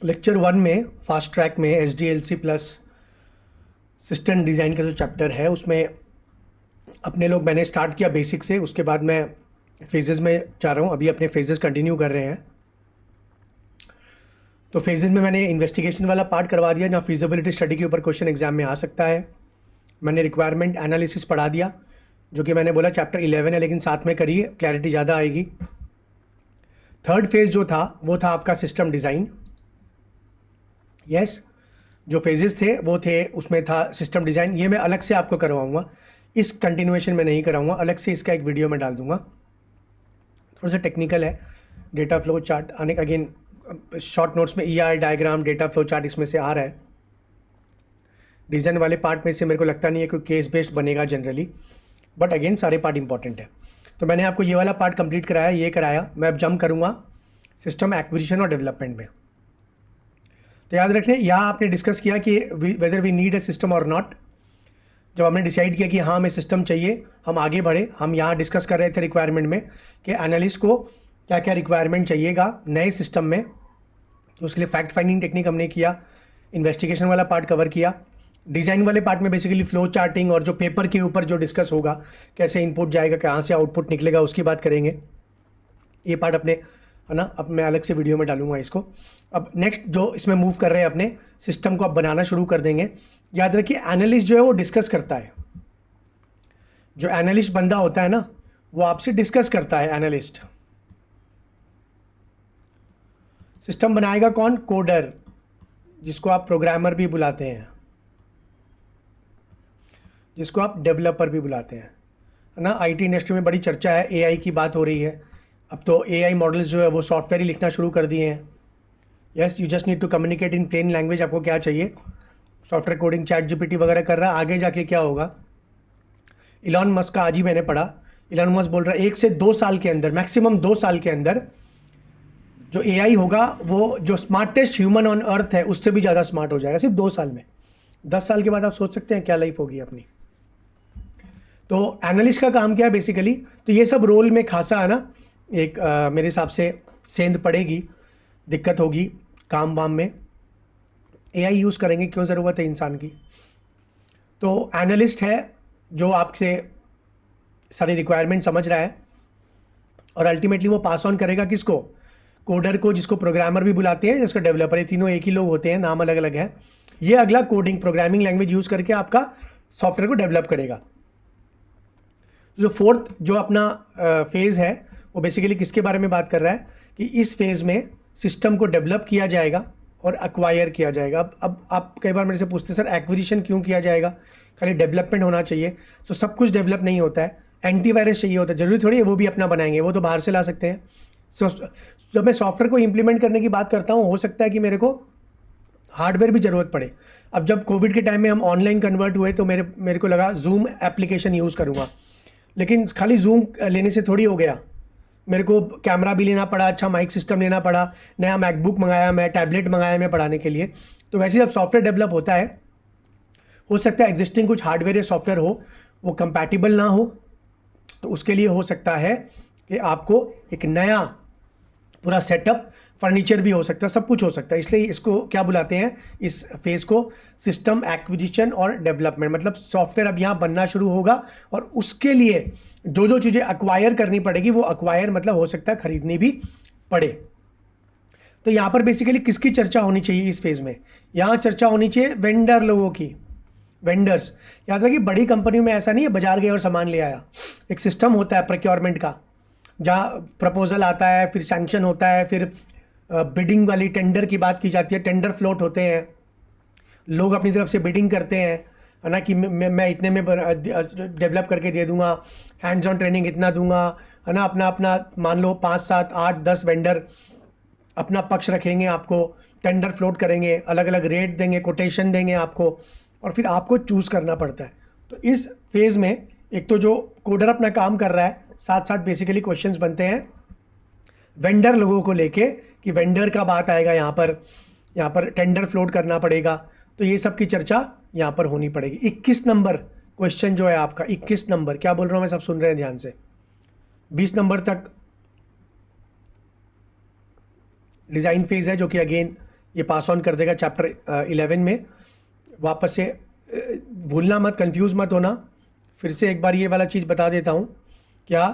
Lecture 1 में fast track में SDLC plus system design का जो चैप्टर है उसमें अपने लोग मैंने स्टार्ट किया बेसिक से, उसके बाद मैं फेजेस में जा रहा हूँ। अभी अपने फेजेस कंटिन्यू कर रहे हैं। तो फेजेस में मैंने इन्वेस्टिगेशन वाला पार्ट करवा दिया जहाँ फिजिबिलिटी स्टडी के ऊपर क्वेश्चन एग्जाम में आ सकता है। मैंने रिक्वायरमेंट एनालिसिस पढ़ा दिया जो कि मैंने बोला चैप्टर 11 है, लेकिन साथ में करिए, क्लैरिटी ज़्यादा आएगी। थर्ड फेज़ जो था वो था आपका सिस्टम डिज़ाइन। यस, जो फेजेस थे वो थे, उसमें था सिस्टम डिज़ाइन। ये मैं अलग से आपको करवाऊँगा, इस कंटिन्यूएशन में नहीं कराऊँगा, अलग से इसका एक वीडियो में डाल दूँगा। थोड़ा सा टेक्निकल है, डेटा फ्लो चार्ट आने अगेन शॉर्ट नोट्स में ER diagram, data flow chart इसमें से आ रहा है। डिज़ाइन वाले पार्ट में से मेरे को लगता नहीं है कोई केस बेस्ड बनेगा जनरली, बट अगेन सारे पार्ट इंपॉर्टेंट है। तो मैंने आपको ये वाला पार्ट कंप्लीट कराया, ये कराया। मैं अब जंप करूँगा सिस्टम एक्विजिशन और डेवलपमेंट में। तो याद रखना, यहाँ आपने डिस्कस किया कि whether we need a system और नॉट। जब हमने डिसाइड किया कि हाँ हमें सिस्टम चाहिए, हम आगे बढ़े। हम यहाँ डिस्कस कर रहे थे रिक्वायरमेंट में कि एनालिस्ट को क्या क्या रिक्वायरमेंट चाहिएगा नए सिस्टम में। तो उसके लिए फैक्ट फाइंडिंग टेक्निक हमने किया, इन्वेस्टिगेशन वाला पार्ट कवर किया। डिज़ाइन वाले पार्ट में बेसिकली फ्लो चार्टिंग और जो पेपर के ऊपर जो डिस्कस होगा, कैसे इनपुट जाएगा, कहाँ से आउटपुट निकलेगा, उसकी बात करेंगे। ये पार्ट अपने है ना, अब मैं अलग से वीडियो में डालूंगा इसको। अब नेक्स्ट जो इसमें मूव कर रहे हैं, अपने सिस्टम को अब बनाना शुरू कर देंगे। याद रखिए एनालिस्ट जो है वो डिस्कस करता है। जो एनालिस्ट बंदा होता है ना, वो आपसे डिस्कस करता है। एनालिस्ट सिस्टम बनाएगा कौन? कोडर, जिसको आप प्रोग्रामर भी बुलाते हैं, जिसको आप डेवलपर भी बुलाते हैं, है ना। IT इंडस्ट्री में बड़ी चर्चा है, AI की बात हो रही है। अब तो AI मॉडल्स जो है वो सॉफ्टवेयर ही लिखना शुरू कर दिए हैं। Yes, you just need to communicate in plain language. आपको क्या चाहिए? सॉफ्टवेयर कोडिंग ChatGPT वगैरह कर रहा है। आगे जाके क्या होगा? इलॉन मस्क का आज ही मैंने पढ़ा, इलॉन मस्क बोल रहा है 1 से 2 साल के अंदर, मैक्सिमम 2 साल के अंदर जो AI होगा वो जो स्मार्टेस्ट ह्यूमन ऑन अर्थ है उससे भी ज़्यादा स्मार्ट हो जाएगा, सिर्फ 2 साल में। 10 साल के बाद आप सोच सकते हैं क्या लाइफ होगी अपनी। तो एनालिस्ट का काम क्या है बेसिकली? तो ये सब रोल में खासा है ना, एक मेरे हिसाब से सेंध पड़ेगी, दिक्कत होगी काम वाम में। AI यूज़ करेंगे, क्यों ज़रूरत है इंसान की। तो एनालिस्ट है जो आपसे सारी रिक्वायरमेंट समझ रहा है और अल्टीमेटली वो पास ऑन करेगा किसको? कोडर को, जिसको प्रोग्रामर भी बुलाते हैं, जिसको डेवलपर। ये तीनों एक ही लोग होते हैं, नाम अलग अलग है। ये अगला कोडिंग प्रोग्रामिंग लैंग्वेज यूज़ करके आपका सॉफ्टवेयर को डेवलप करेगा। जो फोर्थ जो अपना फेज़ है वो बेसिकली किसके बारे में बात कर रहा है कि इस फेज़ में सिस्टम को डेवलप किया जाएगा और एक्वायर किया जाएगा। अब आप कई बार मेरे से पूछते हैं सर एक्विजिशन क्यों किया जाएगा, खाली डेवलपमेंट होना चाहिए? तो सब कुछ डेवलप नहीं होता है, एंटीवायरस चाहिए होता है। जरूरी थोड़ी है वो भी अपना बनाएंगे, वो तो बाहर से ला सकते हैं। जब मैं सॉफ्टवेयर को इम्प्लीमेंट करने की बात करता हूँ, हो सकता है कि मेरे को हार्डवेयर भी ज़रूरत पड़े। अब जब कोविड के टाइम में हम ऑनलाइन कन्वर्ट हुए तो मेरे को लगा जूम एप्लीकेशन यूज़ करूँगा, लेकिन खाली जूम लेने से थोड़ी हो गया। मेरे को कैमरा भी लेना पड़ा, अच्छा माइक सिस्टम लेना पड़ा, नया मैकबुक मंगाया, मैं टैबलेट मंगाया मैं पढ़ाने के लिए। तो वैसे जब सॉफ्टवेयर डेवलप होता है, हो सकता है एग्जिस्टिंग कुछ हार्डवेयर या सॉफ्टवेयर हो वो कंपैटिबल ना हो, तो उसके लिए हो सकता है कि आपको एक नया पूरा सेटअप, फर्नीचर भी हो सकता है, सब कुछ हो सकता है। इसलिए इसको क्या बुलाते हैं, इस फेज़ को, सिस्टम एक्विजिशन और डेवलपमेंट। मतलब सॉफ्टवेयर अब यहाँ बनना शुरू होगा और उसके लिए जो जो चीज़ें अक्वायर करनी पड़ेगी, वो अक्वायर मतलब हो सकता है खरीदनी भी पड़े। तो यहाँ पर बेसिकली किसकी चर्चा होनी चाहिए इस फेज़ में? यहाँ चर्चा होनी चाहिए वेंडर लोगों की, वेंडर्स। याद रखिए बड़ी कंपनियों में ऐसा नहीं है बाजार गए और सामान ले आया। एक सिस्टम होता है प्रोक्योरमेंट का, जहाँ प्रपोजल आता है, फिर सैंक्शन होता है, फिर बिडिंग वाली टेंडर की बात की जाती है, टेंडर फ्लोट होते हैं, लोग अपनी तरफ से बिडिंग करते हैं, है ना, कि मैं इतने में डेवलप करके दे दूंगा, हैंड्स ऑन ट्रेनिंग इतना दूंगा, है ना। अपना अपना मान लो 5, 7, 8, 10 वेंडर अपना पक्ष रखेंगे, आपको टेंडर फ्लोट करेंगे, अलग अलग रेट देंगे, कोटेशन देंगे आपको, और फिर आपको चूज़ करना पड़ता है। तो इस फेज़ में एक तो जो कोडर अपना काम कर रहा है, साथ साथ बेसिकली क्वेश्चंस बनते हैं वेंडर लोगों को लेके कि वेंडर का बात आएगा यहाँ पर टेंडर फ्लोट करना पड़ेगा। तो ये सब की चर्चा यहाँ पर होनी पड़ेगी। 21 नंबर क्वेश्चन जो है आपका, 21 नंबर, क्या बोल रहा हूँ मैं, सब सुन रहे हैं ध्यान से। 20 नंबर तक डिज़ाइन फेज़ है, जो कि अगेन ये पास ऑन कर देगा चैप्टर 11 में। वापस से भूलना मत, कंफ्यूज मत होना। फिर से एक बार ये वाला चीज़ बता देता हूँ, क्या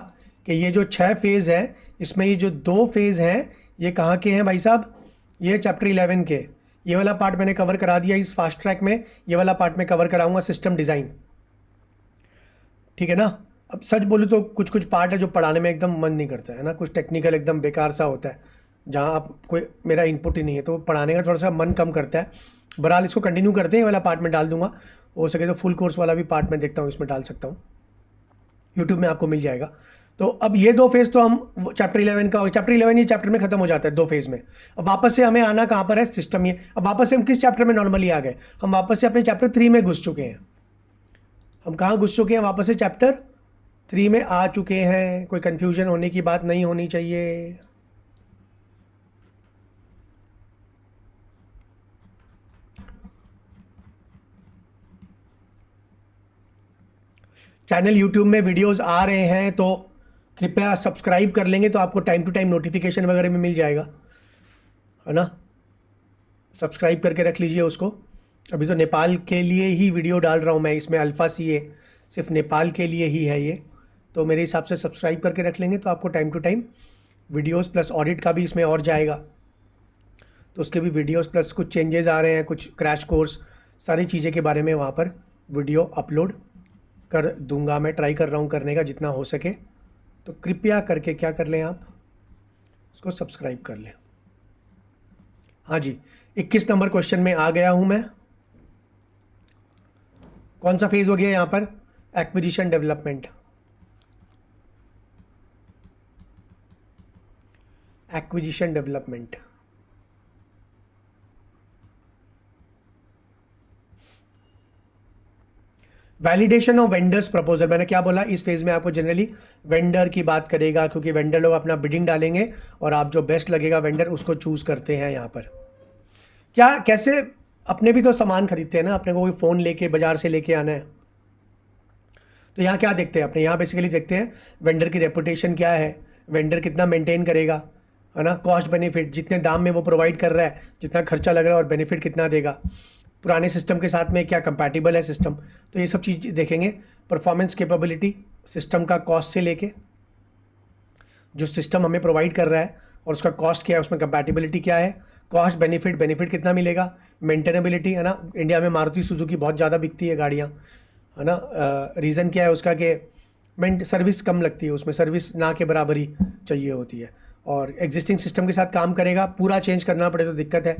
कि ये जो 6 फेज़ है, इसमें ये जो 2 फेज़ हैं ये कहाँ के हैं भाई साहब? ये चैप्टर 11 के। ये वाला पार्ट मैंने कवर करा दिया इस फास्ट ट्रैक में, ये वाला पार्ट में कवर कराऊंगा सिस्टम डिज़ाइन, ठीक है ना। अब सच बोलूँ तो कुछ कुछ पार्ट है जो पढ़ाने में एकदम मन नहीं करता है ना, कुछ टेक्निकल एकदम बेकार सा होता है जहाँ आप कोई मेरा इनपुट ही नहीं है, तो पढ़ाने का थोड़ा सा मन कम करता है। बहरहाल इसको कंटिन्यू करते हैं, ये वाला पार्ट में डाल दूंगा। हो सके तो फुल कोर्स वाला भी पार्ट मैं देखता हूँ इसमें डाल सकता हूँ, यूट्यूब में आपको मिल जाएगा। तो अब ये 2 फेज़ तो हम चैप्टर 11 का, चैप्टर 11 ये चैप्टर में खत्म हो जाता है 2 फेज़ में। अब वापस से हमें आना कहाँ पर है? सिस्टम। ये अब वापस से हम किस चैप्टर में नॉर्मली आ गए? हम वापस से अपने चैप्टर 3 में घुस चुके हैं। हम कहाँ घुस चुके हैं? वापस से चैप्टर 3 में आ चुके हैं। कोई कन्फ्यूजन होने की बात नहीं होनी चाहिए। चैनल यूट्यूब में वीडियोस आ रहे हैं तो कृपया सब्सक्राइब कर लेंगे तो आपको टाइम टू टाइम नोटिफिकेशन वगैरह में मिल जाएगा, है ना। सब्सक्राइब करके रख लीजिए उसको। अभी तो नेपाल के लिए ही वीडियो डाल रहा हूँ मैं, इसमें अल्फ़ा सीए सिर्फ नेपाल के लिए ही है ये, तो मेरे हिसाब से सब्सक्राइब करके रख लेंगे तो आपको time to time videos plus audit का भी इसमें और जाएगा, तो उसके भी वीडियोस प्लस कुछ चेंजेस आ रहे हैं, कुछ क्रैश कोर्स, सारी चीज़ें के बारे में वहाँ पर वीडियो अपलोड कर दूंगा। मैं ट्राई कर रहा हूँ करने का जितना हो सके, तो कृपया करके क्या कर लें आप, उसको सब्सक्राइब कर लें। हाँ जी, 21 नंबर क्वेश्चन में आ गया हूँ मैं। कौन सा फेज़ हो गया यहाँ पर? Acquisition development. Acquisition development, validation of vendors proposal. मैंने क्या बोला, इस फेज़ में आपको जनरली वेंडर की बात करेगा, क्योंकि वेंडर लोग अपना बिडिंग डालेंगे और आप जो बेस्ट लगेगा वेंडर उसको चूज़ करते हैं। यहाँ पर क्या कैसे, अपने भी तो सामान खरीदते हैं ना, अपने को कोई फ़ोन लेके बाज़ार से लेके आना है, तो यहाँ क्या देखते हैं अपने? यहाँ बेसिकली देखते हैं वेंडर की रेपुटेशन क्या है, वेंडर कितना मेंटेन करेगा, है ना, कॉस्ट बेनिफिट, जितने दाम में वो प्रोवाइड कर रहा है, जितना खर्चा लग रहा है और बेनिफिट कितना देगा, पुराने सिस्टम के साथ में क्या कंपैटिबल है सिस्टम, तो ये सब चीज़ देखेंगे। परफॉर्मेंस कैपेबिलिटी, सिस्टम का कॉस्ट से लेके, जो सिस्टम हमें प्रोवाइड कर रहा है और उसका कॉस्ट क्या है, उसमें कंपैटिबिलिटी क्या है, कॉस्ट बेनिफिट, बेनिफिट कितना मिलेगा, मेंटेनेबिलिटी, है ना। इंडिया में मारुति सुजुकी बहुत ज़्यादा बिकती है गाड़ियाँ, है ना। रीज़न क्या है उसका कि सर्विस कम लगती है उसमें, सर्विस ना के बराबर ही चाहिए होती है, और एग्जिस्टिंग सिस्टम के साथ काम करेगा, पूरा चेंज करना पड़े तो दिक्कत है,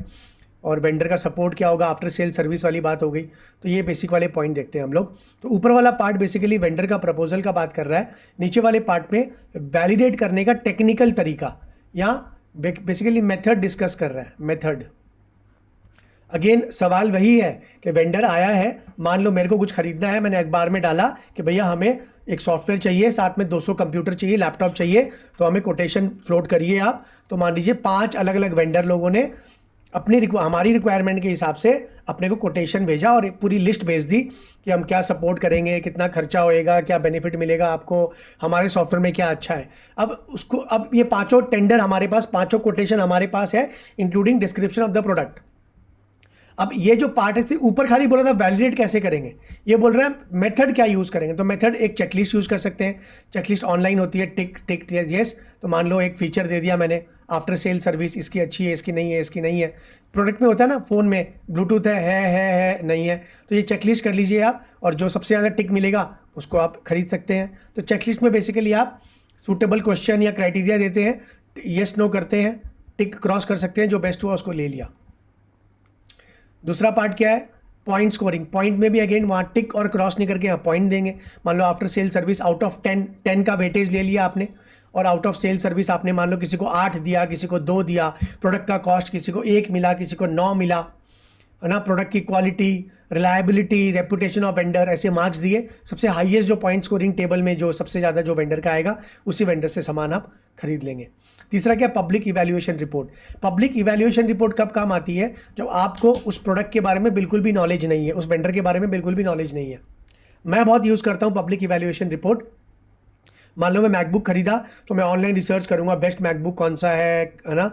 और वेंडर का सपोर्ट क्या होगा, आफ्टर सेल सर्विस वाली बात हो गई। तो ये बेसिक वाले पॉइंट देखते हैं हम लोग। तो ऊपर वाला पार्ट बेसिकली वेंडर का प्रपोजल का बात कर रहा है, नीचे वाले पार्ट में वैलिडेट करने का टेक्निकल तरीका या बेसिकली मेथड डिस्कस कर रहा है। मेथड अगेन सवाल वही है कि वेंडर आया है, मान लो मेरे को कुछ खरीदना है, मैंने अखबार में डाला कि भैया हमें एक सॉफ्टवेयर चाहिए, साथ में 200 कंप्यूटर चाहिए, लैपटॉप चाहिए, तो हमें कोटेशन फ्लोट करिए आप। तो मान लीजिए 5 अलग अलग वेंडर लोगों ने अपनी हमारी रिक्वायरमेंट के हिसाब से अपने को कोटेशन भेजा और पूरी लिस्ट भेज दी कि हम क्या सपोर्ट करेंगे, कितना खर्चा होएगा, क्या बेनिफिट मिलेगा आपको, हमारे सॉफ्टवेयर में क्या अच्छा है। अब ये 5 टेंडर हमारे पास, 5 कोटेशन हमारे पास है, including description of the product. अब ये जो पार्ट है ऊपर खाली बोला था वैलिडेट कैसे करेंगे, ये बोल रहे हैं मेथड क्या यूज़ करेंगे। तो मेथड एक चेकलिस्ट यूज़ कर सकते हैं, चेकलिस्ट ऑनलाइन होती है, टिक टिक यस। तो मान लो एक फीचर दे दिया मैंने, आफ्टर सेल सर्विस इसकी अच्छी है, इसकी नहीं है, इसकी नहीं है। प्रोडक्ट में होता है ना, फ़ोन में ब्लूटूथ है नहीं है, तो ये चेकलिस्ट कर लीजिए आप, और जो सबसे ज़्यादा टिक मिलेगा उसको आप खरीद सकते हैं। तो चेकलिस्ट में बेसिकली आप सूटेबल क्वेश्चन या क्राइटेरिया देते हैं, येस नो करते हैं, टिक क्रॉस कर सकते हैं, जो बेस्ट हुआ उसको ले लिया। दूसरा पार्ट क्या है, पॉइंट स्कोरिंग। पॉइंट में भी अगेन वहाँ टिक और क्रॉस नहीं करके यहाँ पॉइंट देंगे। मान लो after sale service out of 10 का वेटेज ले लिया आपने, और आउट ऑफ सेल सर्विस आपने मान लो किसी को 8 दिया, किसी को 2 दिया, प्रोडक्ट का कॉस्ट किसी को 1 मिला, किसी को 9 मिला, है ना। प्रोडक्ट की quality, reliability, reputation of vendor, ऐसे मार्क्स दिए। सबसे हाईएस्ट जो पॉइंट स्कोरिंग टेबल में जो सबसे ज़्यादा जो वेंडर का आएगा, उसी वेंडर से सामान आप खरीद लेंगे। तीसरा क्या, public evaluation report. Public evaluation report कब काम आती है, जब आपको उस प्रोडक्ट के बारे में बिल्कुल भी नॉलेज नहीं है, उस वेंडर के बारे में बिल्कुल भी नॉलेज नहीं है। मैं बहुत यूज़ करता हूँ पब्लिक इवैल्यूएशन रिपोर्ट। मान लो मैं मैकबुक खरीदा, तो मैं ऑनलाइन रिसर्च करूँगा बेस्ट मैकबुक कौन सा है ना,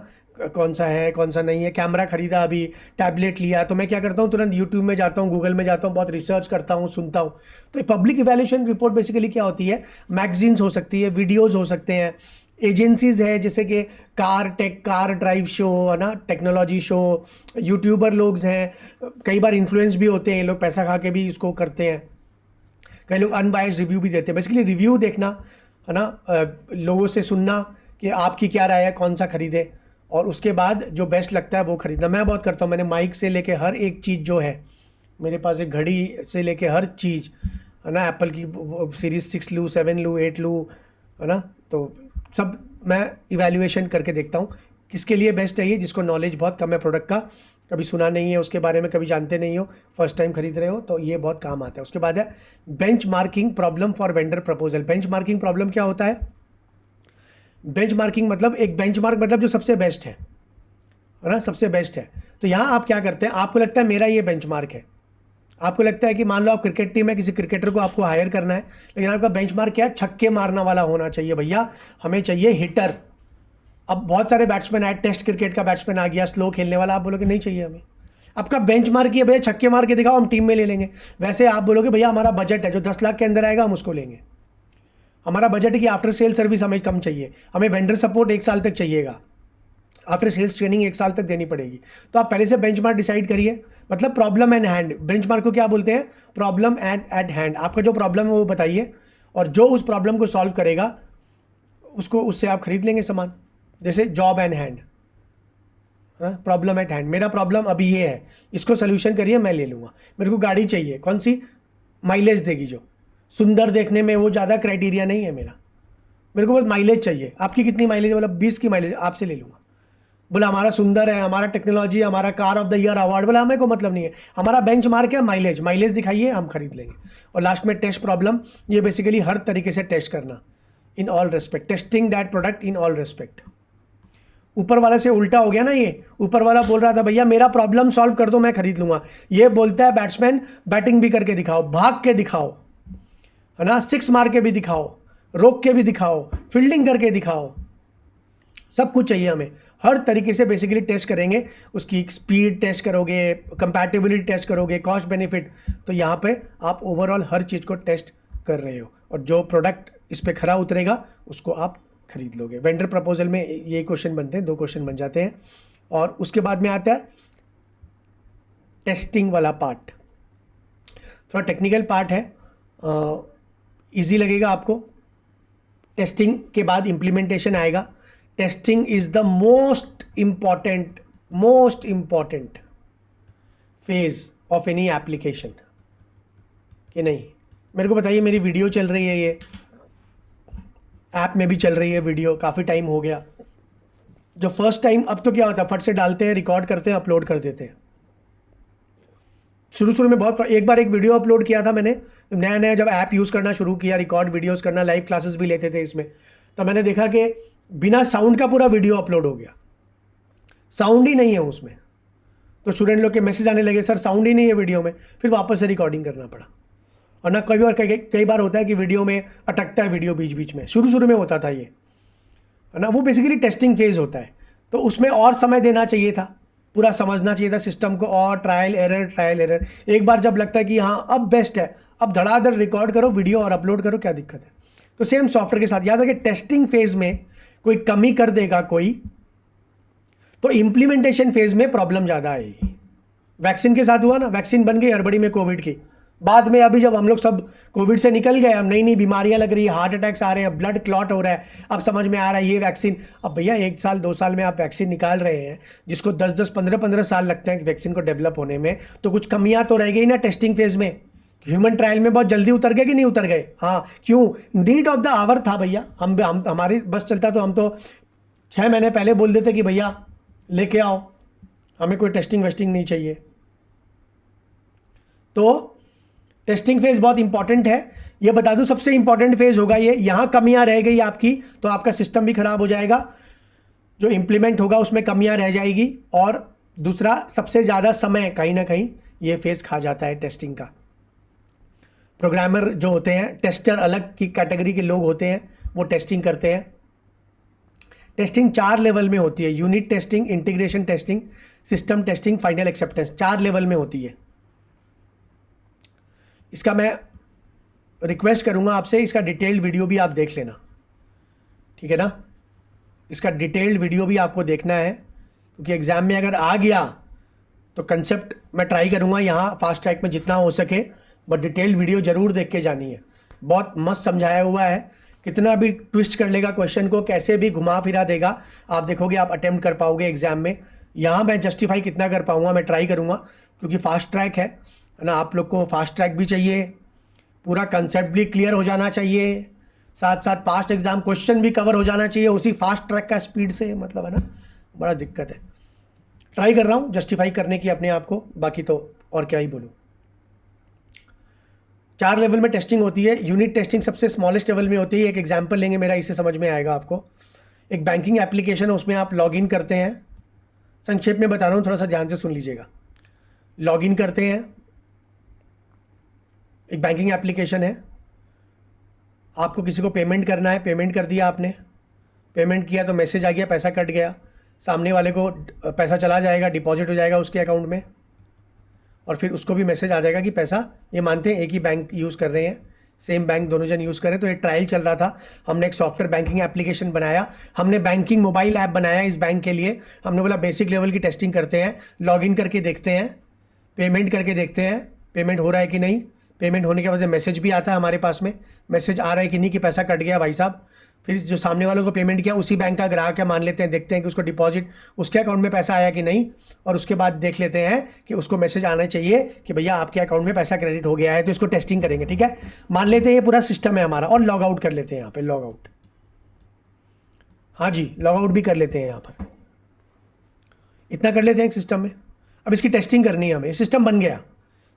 कौन सा है कौन सा नहीं है। कैमरा खरीदा, अभी टैबलेट लिया, तो मैं क्या करता हूँ, तुरंत यूट्यूब में जाता हूँ, गूगल में जाता हूँ, बहुत रिसर्च करता हूँ, सुनता हूँ। तो पब्लिक इवैल्यूएशन रिपोर्ट बेसिकली क्या होती है, मैगजीन्स हो सकती है, वीडियोज़ हो सकते हैं, एजेंसीज है जैसे कि कार ड्राइव शो है ना, टेक्नोलॉजी शो, यूट्यूबर लोग हैं, कई बार इन्फ्लुएंस भी होते हैं लोग, पैसा खा के भी इसको करते हैं। कई लोग अनबायस्ड रिव्यू भी देते हैं। बेसिकली रिव्यू देखना है ना, लोगों से सुनना कि आपकी क्या राय है, कौन सा खरीदे, और उसके बाद जो बेस्ट लगता है वो खरीदना। मैं बहुत करता हूँ, मैंने माइक से लेके हर एक चीज़ जो है मेरे पास, एक घड़ी से लेके हर चीज़ है ना, एप्पल की सीरीज़ 6 लूँ, 7 लूँ, 8 लूँ, है ना, तो सब मैं इवैल्यूएशन करके देखता हूँ किसके लिए बेस्ट है ये, जिसको नॉलेज बहुत कम है प्रोडक्ट का, कभी सुना नहीं है उसके बारे में, कभी जानते नहीं हो, फर्स्ट टाइम खरीद रहे हो, तो ये बहुत काम आता है। उसके बाद है bench marking problem for vendor proposal. Bench marking problem क्या होता है, बेंच मार्किंग मतलब एक बेंच मार्क मतलब जो सबसे बेस्ट है ना, सबसे बेस्ट है। तो यहाँ आप क्या करते हैं, आपको लगता है मेरा ये बेंच मार्क है, आपको लगता है कि मान लो आप क्रिकेट टीम है, किसी क्रिकेटर को आपको हायर करना है, लेकिन आपका बेंचमार्क क्या है, छक्के मारने वाला होना चाहिए भैया, हमें चाहिए हिटर। अब बहुत सारे बैट्समैन आए, टेस्ट क्रिकेट का बैट्समैन आ गया, स्लो खेलने वाला, आप बोलोगे नहीं चाहिए हमें, आपका बेंचमार्क ये भैया छक्के मार के दिखाओ, हम टीम में ले लेंगे। वैसे आप बोलोगे भैया हमारा बजट है जो 10 लाख के अंदर आएगा हम उसको लेंगे, हमारा बजट है कि आफ्टर सेल सर्विस हमें कम चाहिए, हमें वेंडर सपोर्ट 1 साल तक चाहिएगा, आफ्टर सेल्स ट्रेनिंग 1 साल तक देनी पड़ेगी। तो आप पहले से बेंचमार्क डिसाइड करिए, मतलब प्रॉब्लम एट हैंड। बेंचमार्क को क्या बोलते हैं, प्रॉब्लम एट हैंड। आपका जो प्रॉब्लम है वो बताइए, और जो उस प्रॉब्लम को सॉल्व करेगा उसको, उससे आप खरीद लेंगे सामान। जैसे job in hand, problem at hand, मेरा प्रॉब्लम अभी ये है, इसको सोल्यूशन करिए, मैं ले लूँगा। मेरे को गाड़ी चाहिए, कौन सी, माइलेज देगी जो, सुंदर देखने में, वो ज़्यादा क्राइटेरिया नहीं है मेरा, मेरे को बस माइलेज चाहिए। आपकी कितनी माइलेज है, बोला 20 की माइलेज, आपसे ले लूँगा। बोला हमारा सुंदर है, हमारा टेक्नोलॉजी, हमारा car of the year award, बोला हमें को मतलब नहीं है, हमारा बेंच मार्क है माइलेज, माइलेज दिखाइए हम खरीद लेंगे। और लास्ट में टेस्ट प्रॉब्लम, ये बेसिकली हर तरीके से टेस्ट करना, in all respect, testing that product in all respect. ऊपर वाला से उल्टा हो गया ना, ये ऊपर वाला बोल रहा था भैया मेरा प्रॉब्लम सॉल्व कर दो मैं खरीद लूंगा, ये बोलता है बैट्समैन बैटिंग भी करके दिखाओ, भाग के दिखाओ, है ना, 6 मार के भी दिखाओ, रोक के भी दिखाओ, फील्डिंग करके दिखाओ, सब कुछ चाहिए हमें। हर तरीके से बेसिकली टेस्ट करेंगे, उसकी स्पीड टेस्ट करोगे, कंपैटिबिलिटी टेस्ट करोगे, कॉस्ट बेनिफिट, तो यहाँ पे आप ओवरऑल हर चीज़ को टेस्ट कर रहे हो, और जो प्रोडक्ट इस पे खरा उतरेगा उसको आप खरीद लोगे। वेंडर प्रपोजल में ये क्वेश्चन बनते हैं, 2 क्वेश्चन बन जाते हैं। और उसके बाद में आता है टेस्टिंग वाला पार्ट, थोड़ा टेक्निकल पार्ट है, इजी लगेगा आपको। टेस्टिंग के बाद इम्प्लीमेंटेशन आएगा। Testing is the most important phase of any application, कि नहीं, मेरे को बताइए, मेरी वीडियो चल रही है, ये ऐप में भी चल रही है वीडियो, काफ़ी टाइम हो गया। जो फर्स्ट टाइम, अब तो क्या होता है, फट से डालते हैं, रिकॉर्ड करते हैं, अपलोड कर देते हैं। शुरू में बहुत, एक बार एक वीडियो अपलोड किया था मैंने, नया नया जब ऐप यूज़ करना शुरू किया, रिकॉर्ड वीडियोस करना, लाइव क्लासेस भी लेते थे इसमें, तो मैंने देखा कि बिना साउंड का पूरा वीडियो अपलोड हो गया, साउंड ही नहीं है उसमें। तो स्टूडेंट लोग के मैसेज आने लगे, सर साउंड ही नहीं है वीडियो में, फिर वापस से रिकॉर्डिंग करना पड़ा। और ना कई बार होता है कि वीडियो में अटकता है, वीडियो बीच बीच में, शुरू में होता था ये, है ना, वो बेसिकली टेस्टिंग फेज होता है। तो उसमें और समय देना चाहिए था, पूरा समझना चाहिए था सिस्टम को, और ट्रायल एरर। एक बार जब लगता है कि हाँ अब बेस्ट है, अब धड़ाधड़ रिकॉर्ड करो वीडियो और अपलोड करो, क्या दिक्कत है। तो सेम सॉफ्टवेयर के साथ याद रखिए, टेस्टिंग फेज में कोई कमी कर देगा कोई, तो इंप्लीमेंटेशन फेज में प्रॉब्लम ज़्यादा आएगी। वैक्सीन के साथ हुआ ना, वैक्सीन बन गई हड़बड़ी में कोविड की, बाद में अभी जब हम लोग सब कोविड से निकल गए, अब नई नई बीमारियां लग रही है, हार्ट अटैक्स आ रहे हैं, ब्लड क्लॉट हो रहा है, अब समझ में आ रहा है ये वैक्सीन। अब भैया 1 साल 2 साल में आप वैक्सीन निकाल रहे हैं, जिसको 10-10 15-15 साल लगते हैं वैक्सीन को डेवलप होने में, तो कुछ कमियां तो रह गई ना टेस्टिंग फेज में। ह्यूमन ट्रायल में बहुत जल्दी उतर गए कि नहीं उतर गए, हाँ क्यों, नीड ऑफ द आवर था भैया। हम हमारी बस चलता तो हम तो 6 महीने पहले बोल देते कि भैया लेके आओ, हमें कोई टेस्टिंग वेस्टिंग नहीं चाहिए। तो टेस्टिंग फेज बहुत इंपॉर्टेंट है। ये बता दूं सबसे इंपॉर्टेंट फेज होगा ये, यहां कमियां रह गई आपकी तो आपका सिस्टम भी खराब हो जाएगा, जो इंप्लीमेंट होगा उसमें कमियां रह जाएगी। और दूसरा, सबसे ज़्यादा समय कहीं ना कहीं ये फेज खा जाता है टेस्टिंग का। प्रोग्रामर जो होते हैं, टेस्टर अलग की कैटेगरी के लोग होते हैं, वो टेस्टिंग करते हैं। टेस्टिंग 4 लेवल में होती है, unit testing, integration testing, system testing, final acceptance, 4 level में होती है। इसका मैं रिक्वेस्ट करूंगा आपसे, इसका डिटेल्ड वीडियो भी आप देख लेना, ठीक है ना। इसका डिटेल्ड वीडियो भी आपको देखना है, क्योंकि एग्ज़ाम में अगर आ गया तो कंसेप्ट मैं ट्राई करूंगा यहाँ फास्ट ट्रैक में जितना हो सके, बट डिटेल्ड वीडियो ज़रूर देख के जानी है। बहुत मस्त समझाया हुआ है, कितना भी ट्विस्ट कर लेगा क्वेश्चन को, कैसे भी घुमा फिरा देगा, आप देखोगे आप अटेम्प्ट कर पाओगे एग्जाम में। यहाँ मैं जस्टिफाई कितना कर पाऊँगा मैं ट्राई करूँगा, क्योंकि फास्ट ट्रैक है ना, आप लोग को फास्ट ट्रैक भी चाहिए, पूरा कंसेप्ट भी क्लियर हो जाना चाहिए, साथ साथ पास्ट एग्जाम क्वेश्चन भी कवर हो जाना चाहिए उसी फास्ट ट्रैक का स्पीड से, मतलब है ना, बड़ा दिक्कत है। ट्राई कर रहा हूँ जस्टिफाई करने की अपने आप को, बाकी तो और क्या ही बोलूँ। 4 लेवल में टेस्टिंग होती है। यूनिट टेस्टिंग सबसे स्मॉलेस्ट लेवल में होती है। एक एग्जांपल लेंगे मेरा, इससे समझ में आएगा आपको। एक बैंकिंग एप्लीकेशन है, उसमें आप लॉगिन करते हैं, संक्षेप में बता रहा हूँ, थोड़ा सा ध्यान से सुन लीजिएगा। लॉगिन करते हैं, एक बैंकिंग एप्लीकेशन है, आपको किसी को पेमेंट करना है, पेमेंट कर दिया आपने, पेमेंट किया तो मैसेज आ गया, पैसा कट गया, सामने वाले को पैसा चला जाएगा, डिपॉजिट हो जाएगा उसके अकाउंट में, और फिर उसको भी मैसेज आ जाएगा कि पैसा, ये मानते हैं एक ही बैंक यूज़ कर रहे हैं, सेम बैंक दोनों जन यूज़ करें। तो ये ट्रायल चल रहा था, हमने एक सॉफ्टवेयर बैंकिंग एप्लीकेशन बनाया, हमने बैंकिंग मोबाइल ऐप बनाया इस बैंक के लिए। हमने बोला बेसिक लेवल की टेस्टिंग करते हैं, लॉगिन करके देखते हैं, पेमेंट करके देखते हैं पेमेंट हो रहा है कि नहीं। पेमेंट होने के बाद मैसेज भी आता है हमारे पास में, मैसेज आ रहा है कि नहीं कि पैसा कट गया भाई साहब। फिर जो सामने वालों को पेमेंट किया उसी बैंक का ग्राहक है मान लेते हैं, देखते हैं कि उसको डिपॉजिट उसके अकाउंट में पैसा आया कि नहीं, और उसके बाद देख लेते हैं कि उसको मैसेज आना चाहिए कि भैया आपके अकाउंट में पैसा क्रेडिट हो गया है, तो इसको टेस्टिंग करेंगे, ठीक है। मान लेते हैं ये पूरा सिस्टम है हमारा, और लॉग आउट कर लेते हैं यहाँ पे, लॉग आउट, हाँ जी लॉग आउट भी कर लेते हैं यहाँ पर, इतना कर लेते हैं सिस्टम में। अब इसकी टेस्टिंग करनी है हमें, सिस्टम बन गया,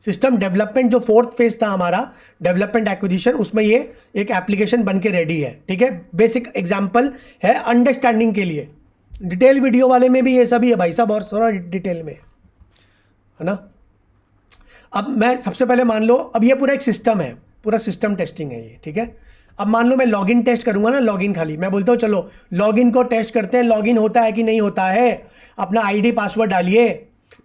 सिस्टम डेवलपमेंट जो 4th फेज था हमारा डेवलपमेंट एक्विजिशन, उसमें ये एक एप्लीकेशन बन के रेडी है, ठीक है। बेसिक एग्जांपल है अंडरस्टैंडिंग के लिए, डिटेल वीडियो वाले में भी ये सभी है भाई साहब, और थोड़ा डिटेल में है ना। अब मैं सबसे पहले मान लो, अब ये पूरा एक सिस्टम है, पूरा सिस्टम टेस्टिंग है ये, ठीक है। अब मान लो मैं लॉगिन टेस्ट करूंगा ना, लॉगिन खाली मैं बोलता हूँ चलो लॉगिन को टेस्ट करते हैं, लॉगिन होता है कि नहीं होता है, अपना आईडी पासवर्ड डालिए,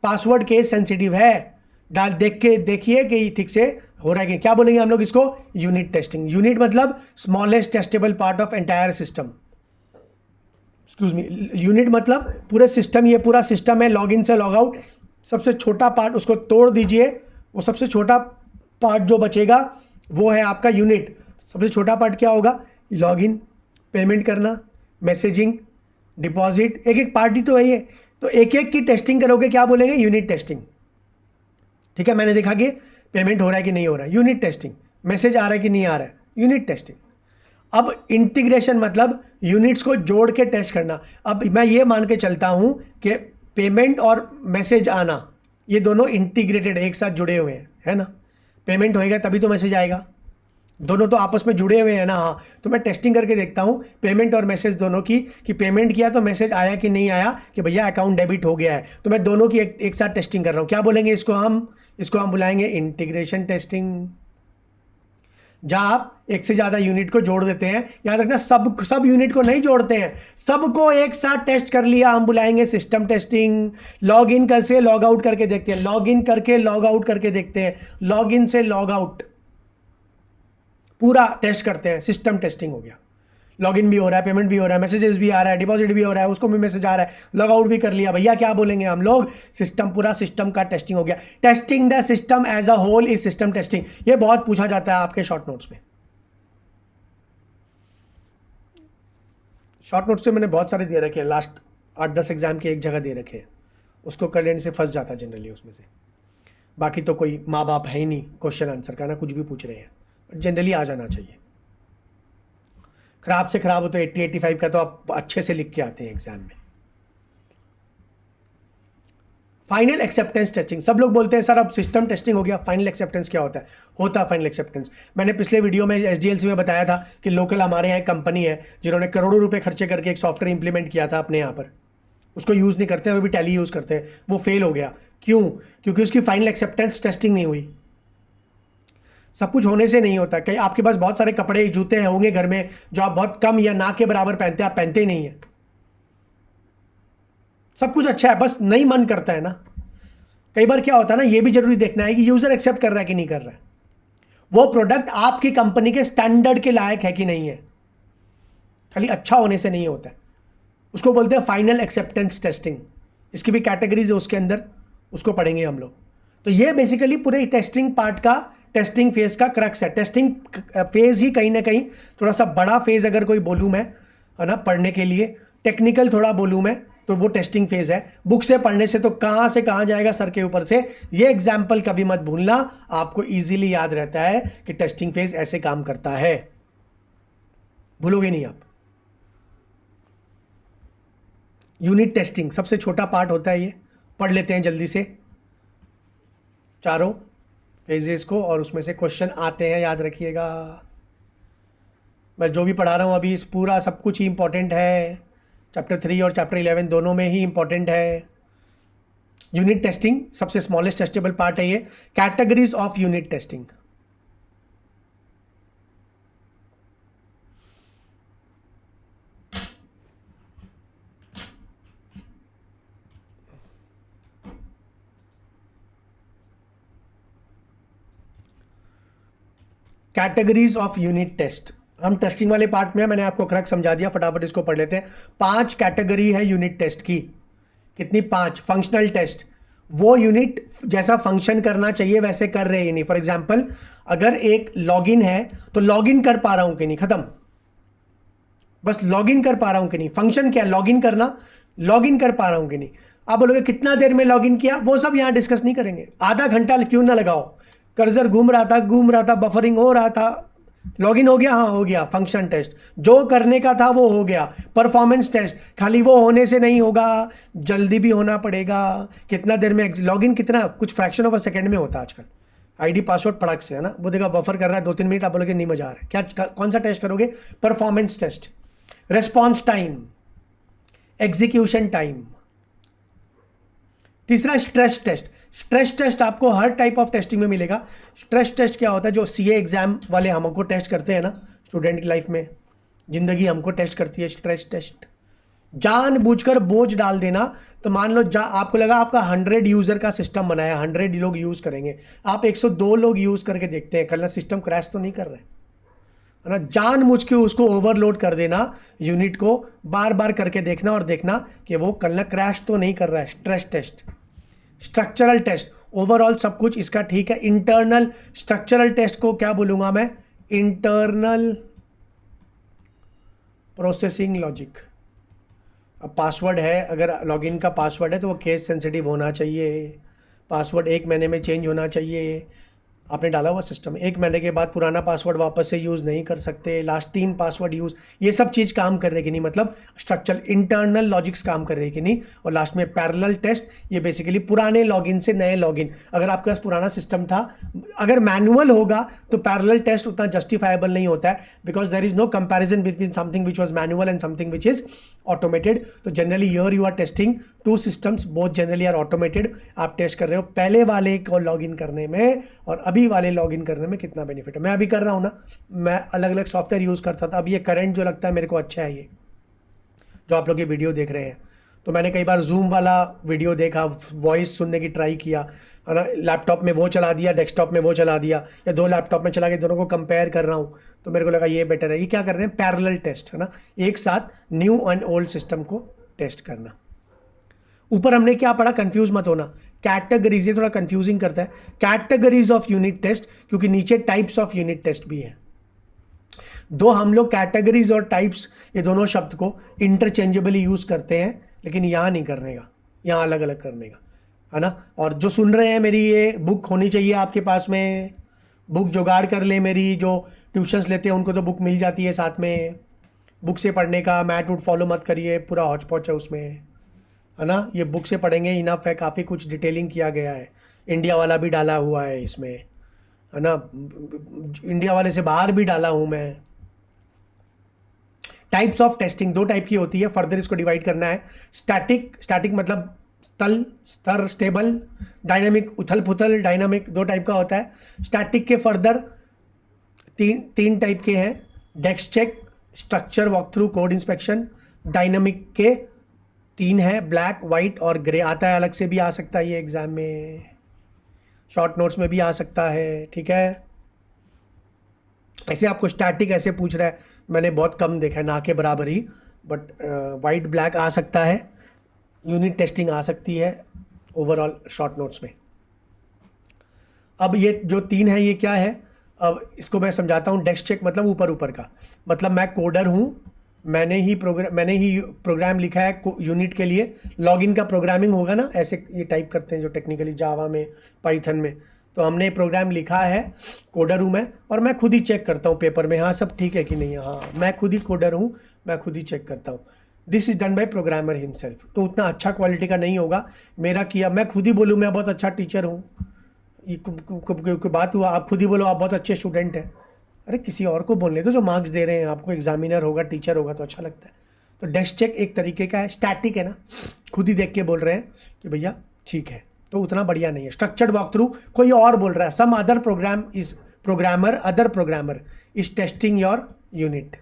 पासवर्ड केस सेंसिटिव है, डाल देख के देखिए कि ठीक से हो रहा है कि क्या बोलेंगे हम लोग इसको, यूनिट टेस्टिंग। यूनिट मतलब smallest testable part of entire system, excuse me, unit मतलब पूरे सिस्टम, ये पूरा सिस्टम है लॉगिन से लॉग आउट, सबसे छोटा पार्ट उसको तोड़ दीजिए, वो सबसे छोटा पार्ट जो बचेगा वो है आपका यूनिट। सबसे छोटा पार्ट क्या होगा, लॉगिन, पेमेंट करना, मैसेजिंग, डिपॉजिट, एक एक पार्ट ही तो है ये, तो एक एक की टेस्टिंग करोगे क्या बोलेंगे, यूनिट टेस्टिंग, ठीक है। मैंने देखा कि पेमेंट हो रहा है कि नहीं हो रहा है, यूनिट टेस्टिंग, मैसेज आ रहा है कि नहीं आ रहा है, यूनिट टेस्टिंग। अब इंटीग्रेशन मतलब यूनिट्स को जोड़ के टेस्ट करना। अब मैं ये मान के चलता हूं कि पेमेंट और मैसेज आना ये दोनों इंटीग्रेटेड एक साथ जुड़े हुए हैं, है ना। पेमेंट होएगा तभी तो मैसेज आएगा, दोनों तो आपस में जुड़े हुए हैं ना। हाँ, तो मैं टेस्टिंग करके देखता हूँ पेमेंट और मैसेज दोनों की, कि पेमेंट किया तो मैसेज आया कि नहीं आया, कि भैया अकाउंट डेबिट हो गया है। तो मैं दोनों की एक साथ टेस्टिंग कर रहा हूँ, क्या बोलेंगे इसको हम बुलाएंगे इंटीग्रेशन टेस्टिंग, जहां आप एक से ज़्यादा यूनिट को जोड़ देते हैं। याद रखना सब यूनिट को नहीं जोड़ते हैं, सबको एक साथ टेस्ट कर लिया हम बुलाएंगे सिस्टम टेस्टिंग। लॉग इन कर से लॉग आउट करके देखते हैं, लॉग इन करके लॉग आउट करके देखते हैं, लॉग इन से लॉग आउट पूरा टेस्ट करते हैं, सिस्टम टेस्टिंग हो गया। लॉगिन भी हो रहा है, पेमेंट भी हो रहा है, मैसेजेस भी आ रहा है, डिपॉजिट भी हो रहा है, उसको भी मैसेज आ रहा है, लॉग आउट भी कर लिया, भैया क्या बोलेंगे हम लोग, सिस्टम, पूरा सिस्टम का टेस्टिंग हो गया। Testing the system as a whole is system testing. ये बहुत पूछा जाता है आपके शॉर्ट नोट्स में। शॉर्ट नोट्स से मैंने बहुत सारे दे रखे हैं, लास्ट 8-10 एग्जाम के एक जगह दे रखे हैं, उसको कर लेने से फंस जाता है जनरली उसमें से। बाकी तो कोई माँ बाप है ही नहीं क्वेश्चन आंसर का, ना कुछ भी पूछ रहे हैं, जनरली आ जाना चाहिए। खराब से खराब हो तो 80-85 का तो आप अच्छे से लिख के आते हैं एग्जाम में। फाइनल एक्सेप्टेंस टेस्टिंग, सब लोग बोलते हैं सर अब सिस्टम टेस्टिंग हो गया, फाइनल एक्सेप्टेंस क्या होता है फाइनल एक्सेप्टेंस। मैंने पिछले वीडियो में एसडीएलसी में बताया था कि लोकल हमारे यहाँ एक कंपनी है जिन्होंने करोड़ों रुपए खर्चे करके एक सॉफ्टवेयर इंप्लीमेंट किया था अपने यहाँ पर, उसको यूज़ नहीं करते, वो भी टैली यूज़ करते हैं, वो फेल हो गया। क्यों? क्योंकि उसकी फाइनल एक्सेप्टेंस टेस्टिंग नहीं हुई। सब कुछ होने से नहीं होता। कहीं आपके पास बहुत सारे कपड़े जूते होंगे घर में जो आप बहुत कम या ना के बराबर पहनते हैं, आप पहनते ही नहीं है, सब कुछ अच्छा है, बस नहीं मन करता है ना। कई बार क्या होता है ना, ये भी जरूरी देखना है कि यूजर एक्सेप्ट कर रहा है कि नहीं कर रहा है, वो प्रोडक्ट आपकी कंपनी के स्टैंडर्ड के लायक है कि नहीं है। खाली अच्छा होने से नहीं होता है, उसको बोलते हैं फाइनल एक्सेप्टेंस टेस्टिंग। इसकी भी कैटेगरीज है उसके अंदर, उसको पढ़ेंगे हम लोग। तो ये बेसिकली पूरे टेस्टिंग पार्ट का, टेस्टिंग फेज का क्रक्स है। टेस्टिंग फेज ही कहीं ना कहीं थोड़ा सा बड़ा फेज अगर कोई बोलूँ मैं, है ना, पढ़ने के लिए टेक्निकल थोड़ा बोलूँ मैं, तो वो टेस्टिंग फेज है। बुक से पढ़ने से तो कहाँ से कहाँ जाएगा सर के ऊपर से। ये एग्जाम्पल कभी मत भूलना, आपको इजीली याद रहता है कि टेस्टिंग फेज ऐसे काम करता है, भूलोगे नहीं आप। यूनिट टेस्टिंग सबसे छोटा पार्ट होता है, ये पढ़ लेते हैं जल्दी से चारों फेजेस को, और उसमें से क्वेश्चन आते हैं, याद रखिएगा। मैं जो भी पढ़ा रहा हूँ अभी, इस पूरा सब कुछ ही इंपॉर्टेंट है। चैप्टर 3 और चैप्टर 11 दोनों में ही इंपॉर्टेंट है। यूनिट टेस्टिंग सबसे स्मॉलेस्ट टेस्टेबल पार्ट है ये। Categories of unit testing, categories of unit test. हम टेस्टिंग वाले पार्ट में, मैंने आपको क्रक्स समझा दिया, फटाफट इसको पढ़ लेते हैं। 5 कैटेगरी है यूनिट टेस्ट की। कितनी? 5। फंक्शनल टेस्ट, वो यूनिट जैसा फंक्शन करना चाहिए वैसे कर रहे हैं नहीं। फॉर एग्जांपल, अगर एक लॉगिन है तो लॉगिन कर पा रहा हूं कि नहीं, खत्म। बस लॉगिन कर पा रहा हूं कि नहीं। फंक्शन क्या? लॉगिन करना, लॉगिन कर पा रहा हूं कि नहीं। आप बोलोगे कितना देर में लॉगिन किया, वो सब यहां डिस्कस नहीं करेंगे। आधा घंटा क्यों ना लगाओ, कर्सर घूम रहा था, बफरिंग हो रहा था, लॉगिन हो गया, हाँ हो गया। फंक्शन टेस्ट जो करने का था वो हो गया। परफॉर्मेंस टेस्ट खाली वो होने से नहीं होगा, जल्दी भी होना पड़ेगा। कितना देर में लॉगिन, कितना, कुछ फ्रैक्शन ऑफ अ सेकंड में होता है आजकल। आईडी पासवर्ड फड़क से, है ना, वो देखा बफर कर रहा है 2-3 मिनट, आप बोलोगे नहीं मजा आ रहा है क्या, कौन सा टेस्ट करोगे? Performance test. Response time, execution time. तीसरा स्ट्रेस टेस्ट। स्ट्रेस टेस्ट आपको हर टाइप ऑफ टेस्टिंग में मिलेगा। स्ट्रेस टेस्ट क्या होता है? जो सीए एग्जाम वाले हमको टेस्ट करते हैं ना, स्टूडेंट की लाइफ में, जिंदगी हमको टेस्ट करती है। स्ट्रेस टेस्ट जानबूझकर बोझ डाल देना। तो मान लो आपको लगा आपका 100 यूजर का सिस्टम बनाया, 100 लोग यूज करेंगे, आप 102 लोग यूज करके देखते हैं, कल ना सिस्टम क्रैश तो नहीं कर रहे, है ना। जानबूझ के उसको ओवरलोड कर देना, यूनिट को बार बार करके देखना और देखना कि वो कल ना क्रैश तो नहीं कर रहा है। Stress test. Structural test, overall सब कुछ इसका ठीक है। इंटरनल स्ट्रक्चरल टेस्ट को क्या बोलूंगा मैं? Internal processing logic. अब पासवर्ड है, अगर लॉगिन का पासवर्ड है तो वो केस सेंसिटिव होना चाहिए। पासवर्ड 1 महीने में चेंज होना चाहिए। आपने डाला हुआ सिस्टम, 1 महीने के बाद पुराना पासवर्ड वापस से यूज़ नहीं कर सकते, लास्ट 3 पासवर्ड यूज़, ये सब चीज़ काम कर रही कि नहीं, मतलब स्ट्रक्चरल इंटरनल लॉजिक्स काम कर रही कि नहीं। और लास्ट में पैरेलल टेस्ट, ये बेसिकली पुराने लॉगिन से नए लॉगिन। अगर आपके पास पुराना सिस्टम था, अगर मैनुअल होगा तो पैरेलल टेस्ट उतना जस्टिफाइबल नहीं होता है, because there is no comparison between something which was manual and something which is automated. तो generally here you are testing 2 systems, both generally are automated. आप टेस्ट कर रहे हो पहले वाले को लॉगिन करने में और अभी वाले लॉगिन करने में कितना बेनिफिट है। मैं अभी कर रहा हूँ ना, मैं अलग अलग सॉफ्टवेयर यूज़ करता था, अब ये करंट जो लगता है मेरे को अच्छा है, ये जो आप लोग ये वीडियो देख रहे हैं। तो मैंने कई बार जूम वाला वीडियो देखा, वॉइस सुनने की ट्राई किया, है ना, लैपटॉप में वो चला दिया, डेस्कटॉप में वो चला दिया, या 2 लैपटॉप में चला के दोनों को कंपेयर कर रहा हूँ, तो मेरे को लगा ये बेटर है। ये क्या कर रहे हैं? पैरेलल टेस्ट, है ना, एक साथ न्यू एंड ओल्ड सिस्टम को टेस्ट करना। ऊपर हमने क्या पढ़ा? कंफ्यूज मत होना, कैटेगरीज, ये थोड़ा कंफ्यूजिंग करता है। कैटेगरीज ऑफ यूनिट टेस्ट, क्योंकि नीचे टाइप्स ऑफ यूनिट टेस्ट भी है। दो हम लोग कैटेगरीज और टाइप्स, ये दोनों शब्द को इंटरचेंजेबली यूज करते हैं, लेकिन यहां नहीं करने का, यहां अलग अलग करने का, है ना। और जो सुन रहे हैं, मेरी ये बुक होनी चाहिए आपके पास में, बुक जुगाड़ कर ले मेरी। जो ट्यूशन्स लेते हैं उनको तो बुक मिल जाती है साथ में, बुक से पढ़ने का मैट वुड फॉलो मत करिए, पूरा हौच पौच है उसमें, है ना। ये बुक से पढ़ेंगे इनफ है, काफ़ी कुछ डिटेलिंग किया गया है, इंडिया वाला भी डाला हुआ है इसमें, है ना, इंडिया वाले से बाहर भी डाला हूँ मैं। टाइप्स ऑफ टेस्टिंग 2 टाइप की होती है, फर्दर इसको डिवाइड करना है। स्टैटिक, स्टैटिक मतलब तल स्तर, स्टेबल, डायनामिक उथल पुथल, डायनामिक 2 टाइप का होता है। स्टैटिक के फर्दर तीन टाइप के हैं, डेक्स check, structure walk through, code inspection. Dynamic के 3 है, ब्लैक, वाइट और ग्रे आता है, अलग से भी आ सकता है ये एग्जाम में, शॉर्ट नोट्स में भी आ सकता है, ठीक है। ऐसे आपको स्टैटिक ऐसे पूछ रहा है, मैंने बहुत कम देखा है, ना के बराबर ही, बट वाइट ब्लैक आ सकता है, यूनिट टेस्टिंग आ सकती है ओवरऑल शॉर्ट नोट्स में। अब ये जो 3 है ये क्या है, अब इसको मैं समझाता हूँ। डेस्क चेक मतलब ऊपर ऊपर का, मतलब मैं कोडर हूँ, मैंने ही प्रोग्राम लिखा है यूनिट के लिए। लॉगिन का प्रोग्रामिंग होगा ना, ऐसे ये टाइप करते हैं जो टेक्निकली जावा में, पाइथन में, तो हमने प्रोग्राम लिखा है, कोडर हूँ मैं, और मैं खुद ही चेक करता हूँ पेपर में, हाँ सब ठीक है कि नहीं है, हाँ मैं खुद ही कोडर हूँ, मैं खुद ही चेक करता हूँ। This is done by programmer himself. तो उतना अच्छा क्वालिटी का नहीं होगा मेरा किया, मैं खुद ही बोलूँ मैं बहुत अच्छा टीचर हूँ, ये कोई बात हुआ, आप खुद ही बोलो आप बहुत अच्छे स्टूडेंट हैं, अरे किसी और को बोलने दो जो मार्क्स दे रहे हैं आपको, एग्जामिनर होगा, टीचर होगा तो अच्छा लगता है। तो डेस्क चेक एक तरीके का है, स्टैटिक है ना, खुद ही देख के बोल रहे हैं कि भैया ठीक है, तो उतना बढ़िया नहीं है। स्ट्रक्चर्ड वॉक थ्रू कोई और बोल रहा है, some other programmer is testing your unit.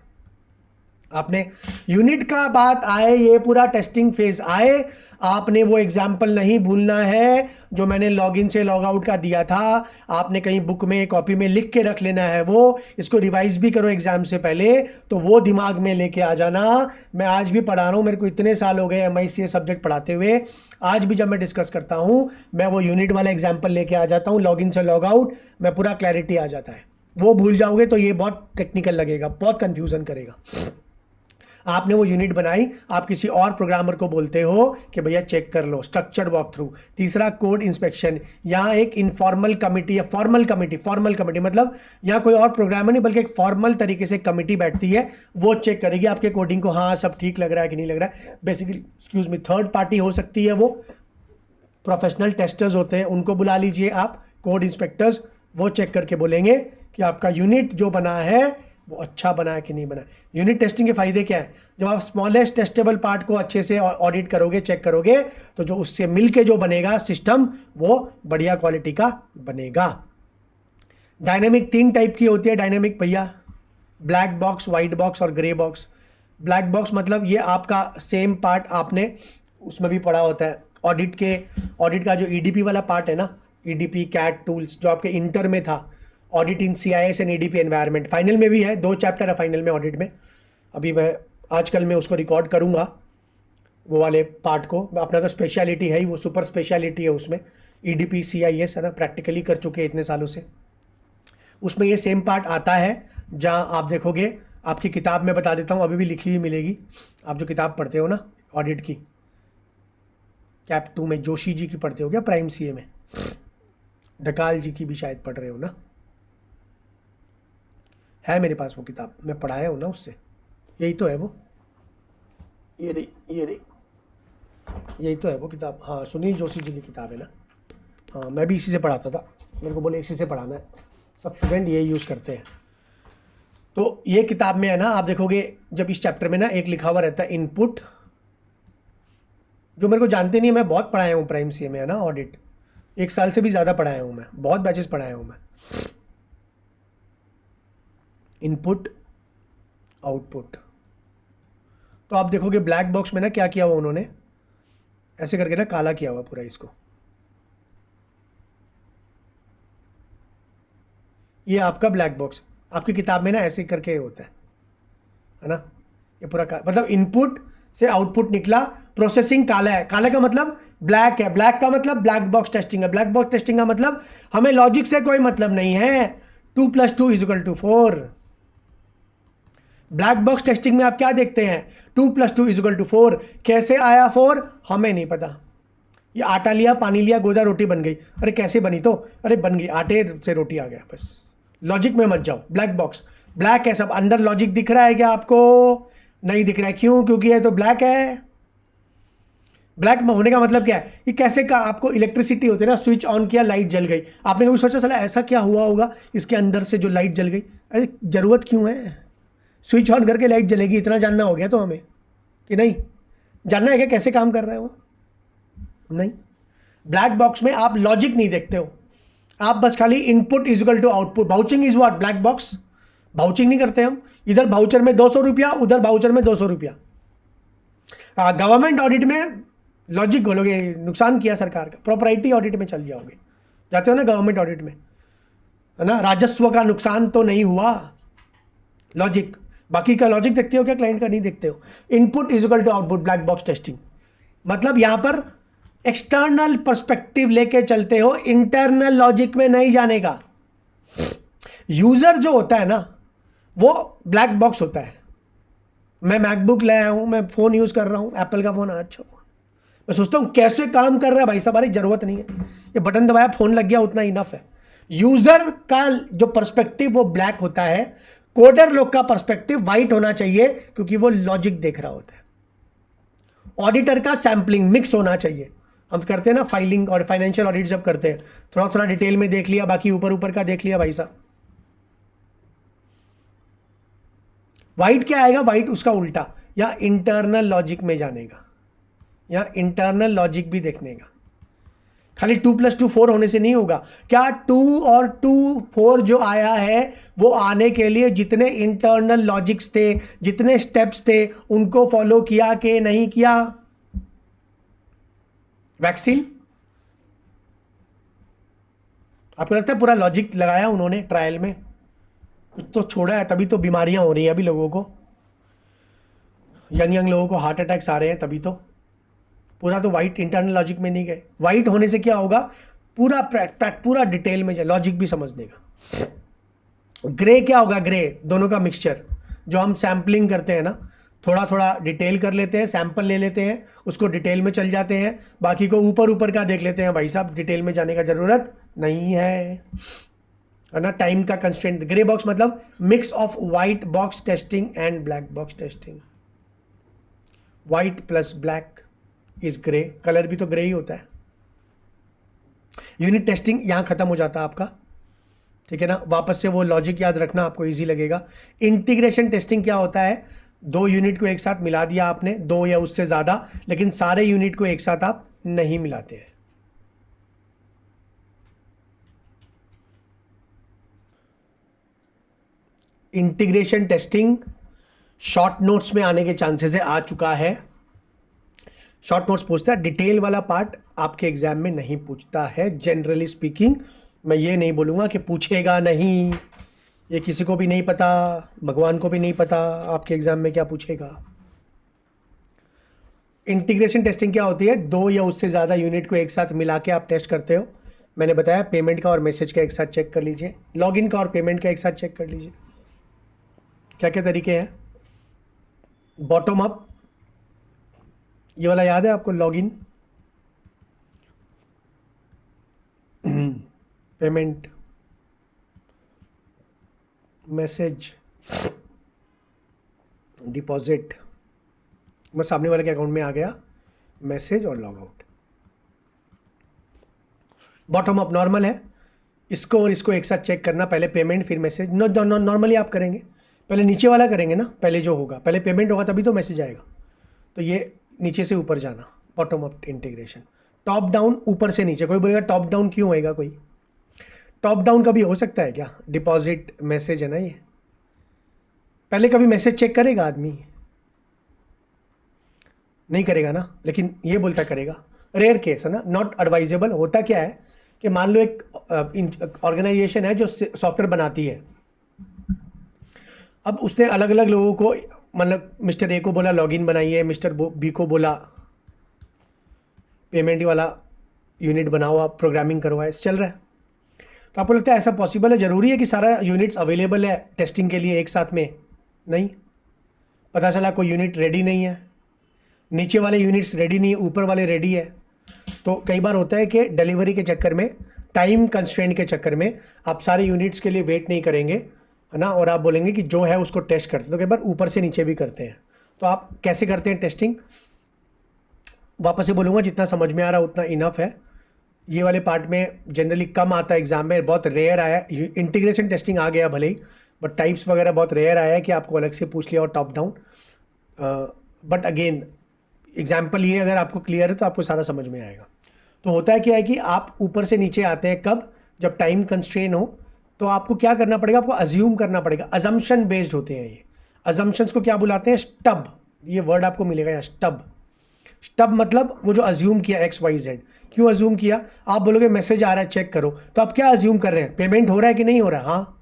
आपने यूनिट का बात आए, ये पूरा टेस्टिंग फेज आए, आपने वो एग्जाम्पल नहीं भूलना है जो मैंने लॉगिन से लॉग आउट का दिया था, आपने कहीं बुक में कॉपी में लिख के रख लेना है, वो इसको रिवाइज भी करो एग्जाम से पहले, तो वो दिमाग में लेके आ जाना। मैं आज भी पढ़ा रहा हूँ, मेरे को इतने साल हो गए MICA सब्जेक्ट पढ़ाते हुए, आज भी जब मैं डिस्कस करता हूँ मैं वो यूनिट वाला एग्जाम्पल लेके आ जाता हूँ, लॉगिन से लॉग आउट, मैं पूरा क्लैरिटी आ जाता है। वो भूल जाओगे तो ये बहुत टेक्निकल लगेगा, बहुत कन्फ्यूजन करेगा। आपने वो यूनिट बनाई, आप किसी और प्रोग्रामर को बोलते हो कि भैया चेक कर लो, स्ट्रक्चर्ड वॉक थ्रू। तीसरा कोड इंस्पेक्शन, यहाँ एक इनफॉर्मल कमिटी या फॉर्मल कमिटी मतलब यहाँ कोई और प्रोग्रामर नहीं बल्कि एक फॉर्मल तरीके से कमिटी बैठती है, वो चेक करेगी आपके कोडिंग को, हाँ सब ठीक लग रहा है कि नहीं लग रहा है। Basically excuse me, third party हो सकती है, वो प्रोफेशनल टेस्टर्स होते हैं, उनको बुला लीजिए आप, कोड इंस्पेक्टर्स, वो चेक करके बोलेंगे कि आपका यूनिट जो बना है वो अच्छा बना है कि नहीं बना है। यूनिट टेस्टिंग के फायदे क्या है, जब आप स्मॉलेस्ट टेस्टेबल पार्ट को अच्छे से ऑडिट करोगे, चेक करोगे, तो जो उससे मिलके जो बनेगा सिस्टम वो बढ़िया क्वालिटी का बनेगा। डायनेमिक 3 टाइप की होती है डायनेमिक भैया, ब्लैक बॉक्स, वाइट बॉक्स और ग्रे बॉक्स। ब्लैक बॉक्स मतलब ये आपका सेम पार्ट आपने उसमें भी पढ़ा होता है, ऑडिट का जो EDP वाला पार्ट है ना, EDP कैट टूल्स जो आपके इंटर में था, audit in CIS and EDP environment, final में भी है, 2 चैप्टर है फाइनल में ऑडिट में। अभी मैं आजकल मैं उसको रिकॉर्ड करूँगा वो वाले पार्ट को, अपना तो स्पेशलिटी है ही, वो सुपर स्पेशलिटी है उसमें, EDP CIS है ना, प्रैक्टिकली कर चुके हैं इतने सालों से, उसमें ये सेम पार्ट आता है। जहाँ आप देखोगे, आपकी किताब में बता देता हूँ, अभी भी लिखी हुई मिलेगी, आप जो किताब पढ़ते हो ना ऑडिट की, कैप 2 में जोशी जी की पढ़ते हो क्या, प्राइम CA में ढकाल जी की भी शायद पढ़ रहे हो ना, है मेरे पास वो किताब, मैं पढ़ाया हूँ ना उससे, यही तो है वो, ये रही यही तो है वो किताब, हाँ सुनील जोशी जी की किताब है ना, हाँ मैं भी इसी से पढ़ाता था, मेरे को बोले इसी से पढ़ाना है, सब स्टूडेंट ये यूज़ करते हैं। तो ये किताब में है ना, आप देखोगे जब इस चैप्टर में ना एक लिखा हुआ रहता है इनपुट, जो मेरे को जानते नहीं है, मैं बहुत पढ़ाया हूँ प्राइम CA में है ना ऑडिट, 1 साल से भी ज़्यादा पढ़ाया हूँ मैं, बहुत बैचेस पढ़ाया हूँ मैं। इनपुट आउटपुट, तो आप देखोगे ब्लैक बॉक्स में ना क्या किया हुआ उन्होंने, ऐसे करके ना काला किया हुआ पूरा इसको, ये आपका ब्लैक बॉक्स, आपकी किताब में ना ऐसे करके होता है ना, ये पूरा मतलब इनपुट से आउटपुट निकला, प्रोसेसिंग काला है, काला का मतलब ब्लैक है, ब्लैक का मतलब ब्लैक बॉक्स टेस्टिंग है, ब्लैक बॉक्स टेस्टिंग का मतलब हमें लॉजिक से कोई मतलब नहीं है, 2 + 2 = 4। ब्लैक बॉक्स टेस्टिंग में आप क्या देखते हैं, 2 + 2 = 4, कैसे आया 4 हमें नहीं पता, ये आटा लिया, पानी लिया, गोदा रोटी बन गई, अरे कैसे बनी, तो अरे बन गई, आटे से रोटी आ गया, बस लॉजिक में मत जाओ। ब्लैक बॉक्स, ब्लैक है सब, अंदर लॉजिक दिख रहा है क्या आपको, नहीं दिख रहा है, क्यों, क्योंकि ये तो ब्लैक है। ब्लैक होने का मतलब क्या है, ये कैसे का, आपको इलेक्ट्रिसिटी होती है ना, स्विच ऑन किया लाइट जल गई, आपने कभी सोचा चला ऐसा क्या हुआ होगा इसके अंदर से जो लाइट जल गई, अरे ज़रूरत क्यों है, स्विच ऑन करके लाइट जलेगी, इतना जानना हो गया तो हमें, कि नहीं जानना है क्या कैसे काम कर रहा है वो, नहीं। ब्लैक बॉक्स में आप लॉजिक नहीं देखते हो, आप बस खाली input = output, vouching is what, black box, vouching नहीं करते हम, इधर बाउचर में 200 रुपया, उधर बाउचर में 200 रुपया, गवर्नमेंट ऑडिट में लॉजिक बोलोगे नुकसान किया सरकार का, प्रॉपर्टी ऑडिट में चल जाओगे, जाते हो ना गवर्नमेंट ऑडिट में, है ना, राजस्व का नुकसान तो नहीं हुआ, लॉजिक, बाकी का लॉजिक देखते हो क्या क्लाइंट का, नहीं देखते हो। Input is equal to output, black box testing, मतलब यहां पर एक्सटर्नल पर्सपेक्टिव लेके चलते हो, इंटरनल लॉजिक में नहीं जाने का। यूजर जो होता है ना वो ब्लैक बॉक्स होता है। मैं मैकबुक लाया हूं, मैं फोन यूज कर रहा हूं, एप्पल का फोन, अच्छा फोन, मैं सोचता हूं कैसे काम कर रहा है भाई साहब, अरे जरूरत नहीं है, ये बटन दबाया फोन लग गया, उतना इनफ है। यूजर का जो पर्सपेक्टिव वो ब्लैक होता है, कोडर लोग का पर्सपेक्टिव वाइट होना चाहिए, क्योंकि वो लॉजिक देख रहा होता है। ऑडिटर का सैंपलिंग मिक्स होना चाहिए। हम करते हैं ना फाइलिंग और फाइनेंशियल ऑडिट जब करते हैं, थोड़ा थोड़ा डिटेल में देख लिया, बाकी ऊपर ऊपर का देख लिया भाई साहब। वाइट क्या आएगा, वाइट उसका उल्टा, या इंटरनल लॉजिक में जाने का, या इंटरनल लॉजिक भी देखने का। खाली 2 + 2 4 होने से नहीं होगा। क्या 2 और 2 4 जो आया है वो आने के लिए जितने इंटरनल लॉजिक्स थे, जितने स्टेप्स थे, उनको फॉलो किया कि नहीं किया? वैक्सीन, आपको लगता है पूरा लॉजिक लगाया उन्होंने ट्रायल में? कुछ तो छोड़ा है, तभी तो बीमारियां हो रही हैं अभी लोगों को, यंग लोगों को हार्ट अटैक्स आ रहे हैं, तभी तो। पूरा तो वाइट इंटरनल लॉजिक में नहीं गए। वाइट होने से क्या होगा, पूरा डिटेल में लॉजिक भी समझने का। ग्रे क्या होगा, ग्रे दोनों का मिक्सचर, जो हम सैम्पलिंग करते हैं ना, थोड़ा थोड़ा डिटेल कर लेते हैं, सैंपल ले लेते हैं, उसको डिटेल में चल जाते हैं, बाकी को ऊपर ऊपर का देख लेते हैं, भाई साहब डिटेल में जाने का जरूरत नहीं है ना। टाइम का कंस्ट्रेंट। ग्रे बॉक्स मतलब mix of white box testing and black box testing. White plus black is grey, colour भी तो ग्रे ही होता है। यूनिट टेस्टिंग यहां खत्म हो जाता है आपका, ठीक है ना। वापस से वो लॉजिक याद रखना, आपको इजी लगेगा। इंटीग्रेशन टेस्टिंग क्या होता है, 2 यूनिट को एक साथ मिला दिया आपने, 2 या उससे ज्यादा, लेकिन सारे यूनिट को एक साथ आप नहीं मिलाते हैं। इंटीग्रेशन टेस्टिंग शॉर्ट नोट्स में आने के चांसेस है, आ चुका है। शॉर्ट नोट्स पूछता है, डिटेल वाला पार्ट आपके एग्जाम में नहीं पूछता है जनरली स्पीकिंग। मैं ये नहीं बोलूँगा कि पूछेगा नहीं, ये किसी को भी नहीं पता, भगवान को भी नहीं पता आपके एग्जाम में क्या पूछेगा। इंटीग्रेशन टेस्टिंग क्या होती है, 2 या उससे ज़्यादा यूनिट को एक साथ मिला के आप टेस्ट करते हो। मैंने बताया पेमेंट का और मैसेज का एक साथ चेक कर लीजिए, लॉगिन का और पेमेंट का एक साथ चेक कर लीजिए। क्या क्या तरीके हैं, बॉटम अप, ये वाला याद है आपको, लॉगिन, पेमेंट, मैसेज, डिपॉजिट, मैं सामने वाले के अकाउंट में आ गया, मैसेज और log out. Bottom up normal है, इसको और इसको एक साथ चेक करना, पहले पेमेंट फिर मैसेज। नॉर्मली आप करेंगे, पहले नीचे वाला करेंगे ना, पहले जो होगा, पहले पेमेंट होगा तभी तो मैसेज आएगा, तो ये नीचे से ऊपर जाना, bottom up integration. Top down, ऊपर से नीचे। कोई बोलेगा टॉप डाउन क्यों होएगा, कोई टॉप डाउन कभी हो सकता है क्या? डिपॉजिट मैसेज है ना ये, पहले कभी मैसेज चेक करेगा आदमी? नहीं करेगा ना, लेकिन ये बोलता करेगा, रेयर केस है ना, नॉट एडवाइजेबल। होता क्या है कि मान लो एक ऑर्गेनाइजेशन है जो सॉफ्टवेयर बनाती है, अब उसने अलग अलग लोगों को, मतलब मिस्टर ए को बोला लॉगिन बनाइए, मिस्टर बी को बोला पेमेंट वाला यूनिट बनाओ, आप प्रोग्रामिंग करवाए, चल रहा है। तो आपको लगता है ऐसा पॉसिबल है? ज़रूरी है कि सारा यूनिट्स अवेलेबल है टेस्टिंग के लिए एक साथ में? नहीं, पता चला कोई यूनिट रेडी नहीं है, नीचे वाले यूनिट्स रेडी नहीं है, ऊपर वाले रेडी है। तो कई बार होता है कि डिलीवरी के चक्कर में, टाइम कंस्ट्रेंट के चक्कर में आप सारे यूनिट्स के लिए वेट नहीं करेंगे, है ना, और आप बोलेंगे कि जो है उसको टेस्ट करते हैं। तो कई बार ऊपर से नीचे भी करते हैं। तो आप कैसे करते हैं टेस्टिंग? वापस से बोलूँगा, जितना समझ में आ रहा उतना इनफ है। ये वाले पार्ट में जनरली कम आता है एग्जाम में, बहुत रेयर आया। इंटीग्रेशन टेस्टिंग आ गया भले ही, बट टाइप्स वगैरह बहुत रेयर आया है कि आपको अलग से पूछ लिया और top down. But again example ये अगर आपको क्लियर है तो आपको सारा समझ में आएगा। तो होता है क्या है कि आप ऊपर से नीचे आते हैं कब, जब टाइम कंस्ट्रेन हो। तो आपको क्या करना पड़ेगा, आपको अज्यूम करना पड़ेगा। अजम्पशन बेस्ड होते हैं ये। अजम्पशंस को क्या बुलाते हैं? स्टब। ये वर्ड आपको मिलेगा यहाँ, स्टब। स्टब मतलब वो जो अज्यूम किया XYZ। क्यों अज्यूम किया? आप बोलोगे मैसेज आ रहा है चेक करो, तो आप क्या अज्यूम कर रहे हैं? पेमेंट हो रहा है कि नहीं हो रहा है? हाँ,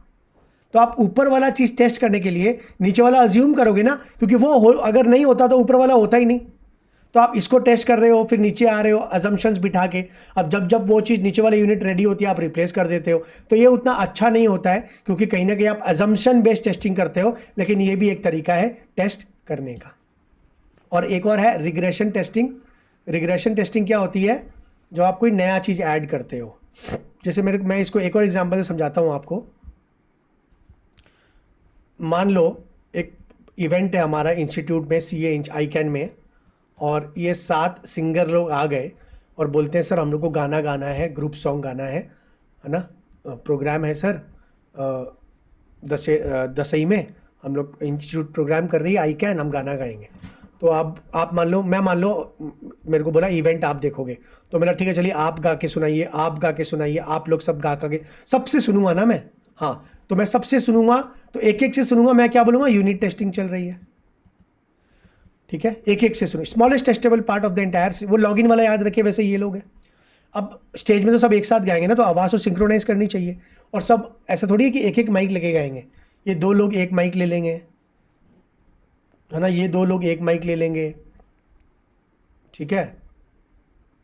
तो आप ऊपर वाला चीज़ टेस्ट करने के लिए नीचे वाला अज्यूम करोगे ना, क्योंकि वो अगर नहीं होता तो ऊपर वाला होता ही नहीं। तो आप इसको टेस्ट कर रहे हो, फिर नीचे आ रहे हो अजम्पशंस बिठा के। अब जब जब वो चीज़ नीचे वाली यूनिट रेडी होती है आप रिप्लेस कर देते हो। तो ये उतना अच्छा नहीं होता है, क्योंकि कहीं ना कहीं आप अजम्पशन बेस्ड टेस्टिंग करते हो, लेकिन ये भी एक तरीका है टेस्ट करने का। और एक और है रिग्रेशन टेस्टिंग। रिग्रेशन टेस्टिंग क्या होती है? जब आप कोई नया चीज़ ऐड करते हो। जैसे मैं इसको एक और एग्जांपल से समझाता हूँ आपको। मान लो एक इवेंट है हमारा इंस्टीट्यूट में, CA ICAN में, और ये 7 सिंगर लोग आ गए और बोलते हैं सर हम लोग को गाना गाना है, ग्रुप सॉन्ग गाना है ना, प्रोग्राम है सर, दसई में हम लोग इंस्टीट्यूट प्रोग्राम कर रही है ICAN, हम गाना गाएंगे। तो आप मान लो, मैं मान लो मेरे को बोला इवेंट आप देखोगे, तो मेरा ठीक है चलिए आप गा के सुनाइए, आप गा के सुनाइए, आप लोग सब गा के, सबसे सुनूंगा ना मैं। हाँ, तो मैं सबसे सुनूंगा, तो एक एक से सुनूंगा। मैं क्या बोलूंगा? यूनिट टेस्टिंग चल रही है। ठीक है, एक एक से सुनो। Smallest testable part of the entire, वो लॉगिन वाला याद रखे, वैसे ये लोग हैं। अब स्टेज में तो सब एक साथ गाएंगे ना, तो आवाज़ तो सिंक्रोनाइज करनी चाहिए। और सब ऐसा थोड़ी है कि एक एक माइक लगे गाएंगे। ये 2 लोग एक माइक ले लेंगे, है ना, ये 2 लोग एक माइक ले लेंगे। ठीक है,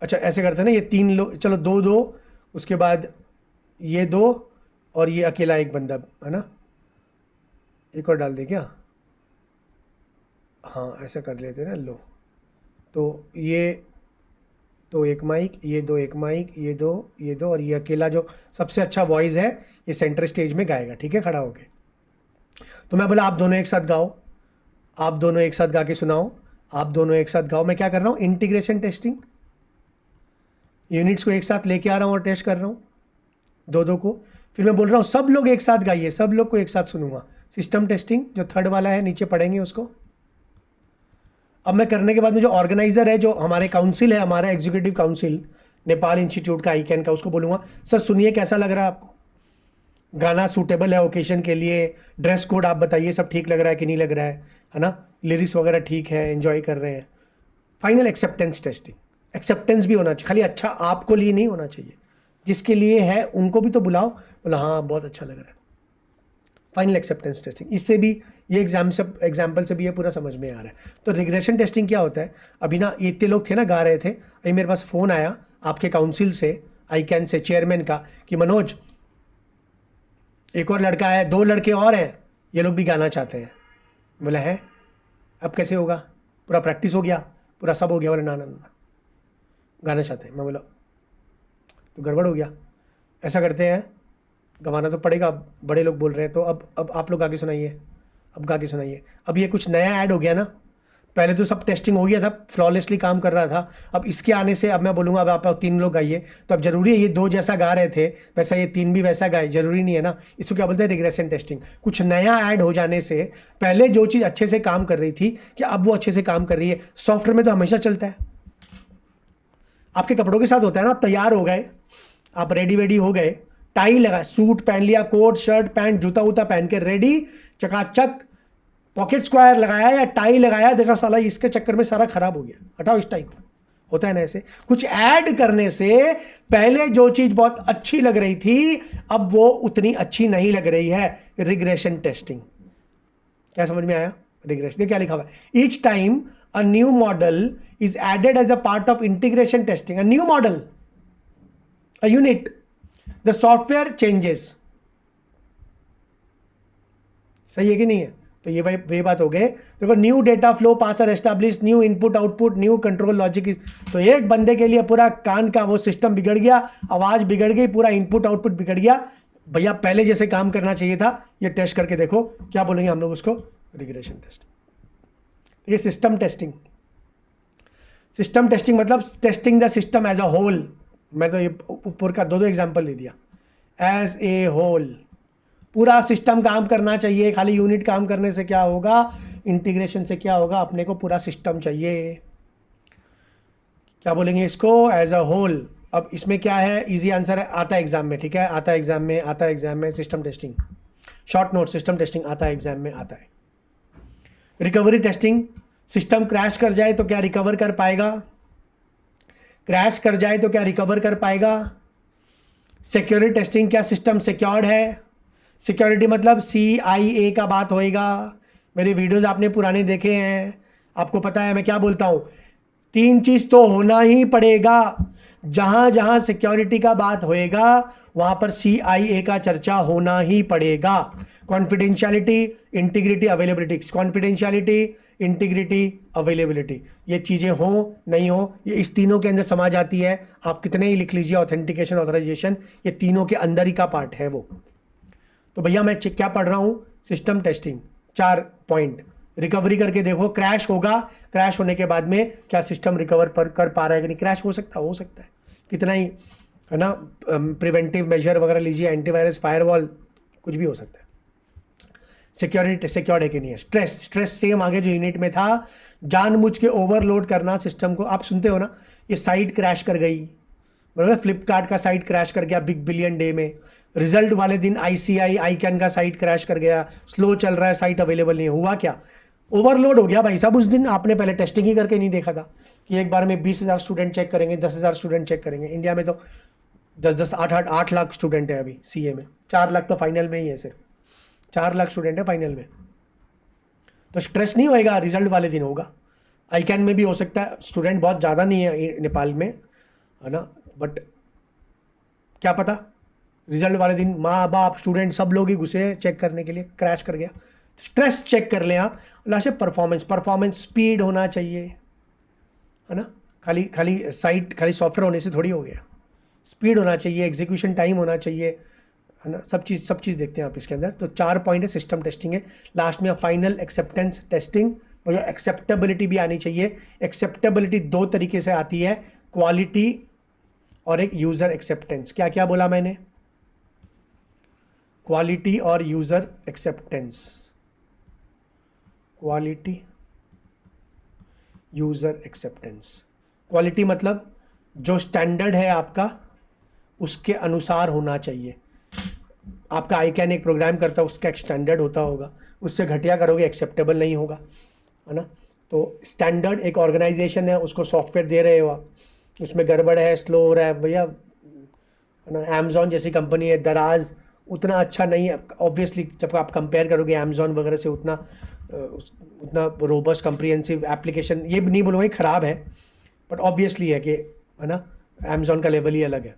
अच्छा ऐसे करते हैं ना, ये 3 लोग, चलो 2-2, उसके बाद ये 2 और ये अकेला एक बंदा, है ना। एक और डाल दे क्या? हाँ ऐसा कर लेते हैं ना। लो, तो ये तो एक माइक, ये 2 एक माइक, ये 2 ये 2, और ये अकेला जो सबसे अच्छा वॉइस है ये सेंटर स्टेज में गाएगा। ठीक है, खड़ा होके। तो मैं बोला आप दोनों एक साथ गाओ, आप दोनों एक साथ गा के सुनाओ, आप दोनों एक साथ गाओ। मैं क्या कर रहा हूँ? Integration testing. यूनिट्स को एक साथ लेके आ रहा हूँ और टेस्ट कर रहा हूँ 2-2 को। फिर मैं बोल रहा हूँ सब लोग एक साथ गाइए, सब लोग को एक साथ सुनूंगा। सिस्टम टेस्टिंग, जो थर्ड वाला है नीचे पढ़ेंगे उसको। अब मैं करने के बाद में जो ऑर्गेनाइजर है, जो हमारे काउंसिल है, हमारा एग्जीक्यूटिव काउंसिल नेपाल इंस्टीट्यूट का ICAN का, उसको बोलूँगा सर सुनिए कैसा लग रहा है आपको, गाना सूटेबल है ओकेशन के लिए, ड्रेस कोड आप बताइए सब ठीक लग रहा है कि नहीं लग रहा है ना, लिरिक्स वगैरह ठीक है, एंजॉय कर रहे हैं। Final acceptance testing. एक्सेप्टेंस भी होना चाहिए, खाली अच्छा आपको लिए नहीं होना चाहिए, जिसके लिए है उनको भी तो बुलाओ, बोला हाँ बहुत अच्छा लग रहा है। फाइनल एक्सेप्टेंस टेस्टिंग, इससे भी ये एग्जाम्पल से भी ये पूरा समझ में आ रहा है। तो रिग्रेशन टेस्टिंग क्या होता है? अभी ना ये इतने लोग थे ना गा रहे थे, अभी मेरे पास फ़ोन आया आपके काउंसिल से, ICAN से, चेयरमैन का, कि मनोज एक और लड़का है, 2 लड़के और हैं, ये लोग भी गाना चाहते हैं। बोला है अब कैसे होगा? पूरा प्रैक्टिस हो गया, पूरा सब हो गया। बोले ना ना ना, गाना चाहते हैं। मैं बोला तो गड़बड़ हो गया, ऐसा करते हैं गवाना तो पड़ेगा, बड़े लोग बोल रहे हैं, तो अब आप लोग गा के सुनाइए, अब गा के सुनाइए। अब ये कुछ नया ऐड हो गया ना, पहले तो सब टेस्टिंग हो गया था, फ्लॉलेसली काम कर रहा था। अब इसके आने से अब मैं बोलूँगा अब आप 3 लोग गाइए, तो अब जरूरी है ये 2 जैसा गा रहे थे वैसा ये 3 भी वैसा गाए? जरूरी नहीं है ना। इसको क्या बोलते हैं? Regression testing. कुछ नया ऐड हो जाने से पहले जो चीज़ अच्छे से काम कर रही थी, कि अब वो अच्छे से काम कर रही है। सॉफ्टवेयर में तो हमेशा चलता है, आपके कपड़ों के साथ होता है ना, आप तैयार हो गए, आप रेडी वेडी हो गए, टाई लगा, सूट पहन लिया, कोट शर्ट पैंट जूता वूता पहन के रेडी, चकाचक, पॉकेट स्क्वायर लगाया या टाई लगाया, देखा साला इसके चक्कर में सारा खराब हो गया, हटाओ इस टाई को। होता है ना ऐसे, कुछ ऐड करने से पहले जो चीज बहुत अच्छी लग रही थी अब वो उतनी अच्छी नहीं लग रही है। Regression testing. क्या समझ में आया? रिग्रेशन क्या लिखा हुआ है? Each time a new model is added as a part of integration testing, a new model, a unit, the software changes। सही है कि नहीं है? तो ये भाई वे बात हो गए। देखो, new data flow paths are established, new input output, new control logic is. तो एक बंदे के लिए पूरा कान का वो सिस्टम बिगड़ गया, आवाज बिगड़ गई, पूरा इनपुट आउटपुट बिगड़ गया। भैया पहले जैसे काम करना चाहिए था, ये टेस्ट करके देखो। क्या बोलेंगे हम लोग उसको? Regression test. ये सिस्टम टेस्टिंग। सिस्टम टेस्टिंग मतलब testing the system as a whole. मैं तो ये ऊपर का 2 एग्जांपल दे दिया। एज ए होल पूरा सिस्टम काम करना चाहिए, खाली यूनिट काम करने से क्या होगा, इंटीग्रेशन से क्या होगा, अपने को पूरा सिस्टम चाहिए। क्या बोलेंगे इसको? As a whole. अब इसमें क्या है? इजी आंसर है, आता है एग्जाम में, ठीक है, आता है एग्जाम में, आता है एग्जाम में। System testing, short note, system testing आता है एग्जाम में, आता है। रिकवरी टेस्टिंग, सिस्टम क्रैश कर जाए तो क्या रिकवर कर पाएगा? क्रैश कर जाए तो क्या रिकवर कर पाएगा? सिक्योरिटी टेस्टिंग, क्या सिस्टम सिक्योर्ड है? सिक्योरिटी मतलब CIA का बात होएगा। मेरे वीडियोस आपने पुराने देखे हैं, आपको पता है मैं क्या बोलता हूँ। 3 चीज़ तो होना ही पड़ेगा। जहाँ जहाँ सिक्योरिटी का बात होएगा वहाँ पर CIA का चर्चा होना ही पड़ेगा। Confidentiality, integrity, availability. Confidentiality, integrity, availability, ये चीज़ें हो नहीं हो, ये इस तीनों के अंदर समा जाती है। आप कितने ही लिख लीजिए ऑथेंटिकेशन, ऑथराइजेशन, ये तीनों के अंदर ही का पार्ट है वो। तो भैया मैं क्या पढ़ रहा हूँ? System testing. 4 पॉइंट रिकवरी करके देखो। क्रैश होगा, क्रैश होने के बाद में क्या सिस्टम रिकवर कर पा रहा है कि नहीं? क्रैश हो सकता है कितना ही, है ना, प्रिवेंटिव मेजर वगैरह लीजिए, एंटीवायरस, फायरवॉल, कुछ भी हो सकता है। सिक्योरिटी सिक्योर्ड है कि नहीं है? स्ट्रेस सेम आगे जो यूनिट में था, जानबूझ के ओवरलोड करना सिस्टम को। आप सुनते हो ना, ये साइट क्रैश कर गई, मतलब फ्लिपकार्ट का साइट क्रैश कर गया बिग बिलियन डे में। रिजल्ट वाले दिन ICI का साइट क्रैश कर गया, स्लो चल रहा है, साइट अवेलेबल नहीं है। हुआ क्या? ओवरलोड हो गया भाई साहब। उस दिन आपने पहले टेस्टिंग ही करके नहीं देखा था कि एक बार में 20,000 स्टूडेंट चेक करेंगे, 10,000 स्टूडेंट चेक करेंगे। इंडिया में तो 8 लाख स्टूडेंट है अभी CA में। 4 लाख तो फाइनल में ही है, सिर्फ 4 लाख स्टूडेंट है फाइनल में। तो स्ट्रेस नहीं होएगा, रिजल्ट वाले दिन होगा। ICAN में भी हो सकता है, स्टूडेंट बहुत ज़्यादा नहीं है नेपाल में, है ना, बट क्या पता रिजल्ट वाले दिन माँ बाप स्टूडेंट सब लोग ही घुसे चेक करने के लिए, क्रैश कर गया। स्ट्रेस चेक कर लें आप। लास्ट परफॉर्मेंस स्पीड होना चाहिए, है ना। खाली साइट, खाली सॉफ्टवेयर होने से थोड़ी हो गया। स्पीड होना चाहिए, एग्जीक्यूशन टाइम होना चाहिए, है ना। सब चीज़ देखते हैं आप इसके अंदर। तो 4 पॉइंट है, सिस्टम टेस्टिंग है। लास्ट में फाइनल एक्सेप्टेंस टेस्टिंग, और एक्सेप्टेबिलिटी भी आनी चाहिए। एक्सेप्टेबिलिटी 2 तरीके से आती है, क्वालिटी और एक यूज़र एक्सेप्टेंस। क्या क्या बोला मैंने? क्वालिटी और user acceptance. Quality, user acceptance. Quality मतलब जो स्टैंडर्ड है आपका उसके अनुसार होना चाहिए। आपका ICAN एक प्रोग्राम करता है, उसका एक स्टैंडर्ड होता होगा, उससे घटिया करोगे एक्सेप्टेबल नहीं होगा, है ना। तो स्टैंडर्ड एक ऑर्गेनाइजेशन है, उसको सॉफ्टवेयर दे रहे हो आप, उसमें गड़बड़ है, स्लो हो रहा है भैया, है ना। अमेज़ॉन जैसी कंपनी है, दराज उतना अच्छा नहीं है ऑब्वियसली। जब आप कंपेयर करोगे अमेज़ॉन वगैरह से, उतना रोबस्ट कम्प्रिहेंसिव एप्लीकेशन, ये नहीं बोलूँगा ख़राब है, बट ऑब्वियसली है कि, है ना, अमेज़ॉन का लेवल ही अलग है।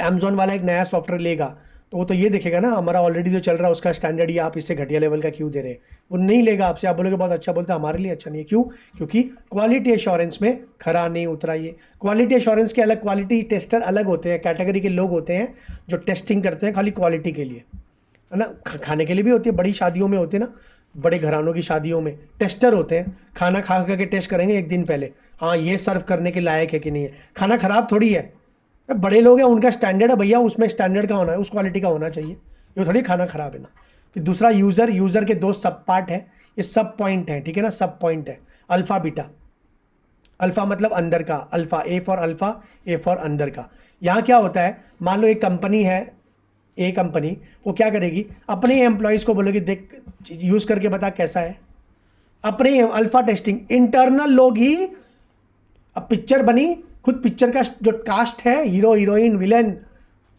अमेज़ॉन वाला एक नया सॉफ्टवेयर लेगा तो वो तो ये देखेगा ना, हमारा ऑलरेडी जो चल रहा है उसका स्टैंडर्ड ही आप इससे घटिया लेवल का क्यों दे रहे हैं। वो नहीं लेगा आपसे। आप बोलोगे बहुत अच्छा बोलता है, हमारे लिए अच्छा नहीं है। क्यों? क्योंकि क्वालिटी एश्योरेंस में खरा नहीं उतरा। ये क्वालिटी एश्योरेंस के अलग क्वालिटी टेस्टर अलग होते हैं, कैटेगरी के लोग होते हैं जो टेस्टिंग करते हैं खाली क्वालिटी के लिए, है ना। खाने के लिए भी होती है, बड़ी शादियों में होती है ना, बड़े घरानों की शादियों में टेस्टर होते हैं। खाना खा करके टेस्ट करेंगे एक दिन पहले, हाँ ये सर्व करने के लायक है कि नहीं है। खाना ख़राब थोड़ी है, बड़े लोग हैं उनका स्टैंडर्ड है भैया, उसमें स्टैंडर्ड का होना है, उस क्वालिटी का होना चाहिए। ये थोड़ी खाना खराब है ना। फिर दूसरा यूज़र के 2 सब पार्ट है, ये सब पॉइंट है, ठीक है ना। सब पॉइंट है अल्फ़ा बीटा। अल्फ़ा मतलब अंदर का, alpha A for alpha, A for अंदर का। यहाँ क्या होता है, मान लो एक कंपनी है, A कंपनी, वो क्या करेगी, अपने एम्प्लॉयज़ को बोलेगी देख यूज़ करके बता कैसा है। अपने अल्फ़ा टेस्टिंग, इंटरनल लोग ही। अब पिक्चर बनी, खुद पिक्चर का जो कास्ट है, हीरो हीरोइन विलन,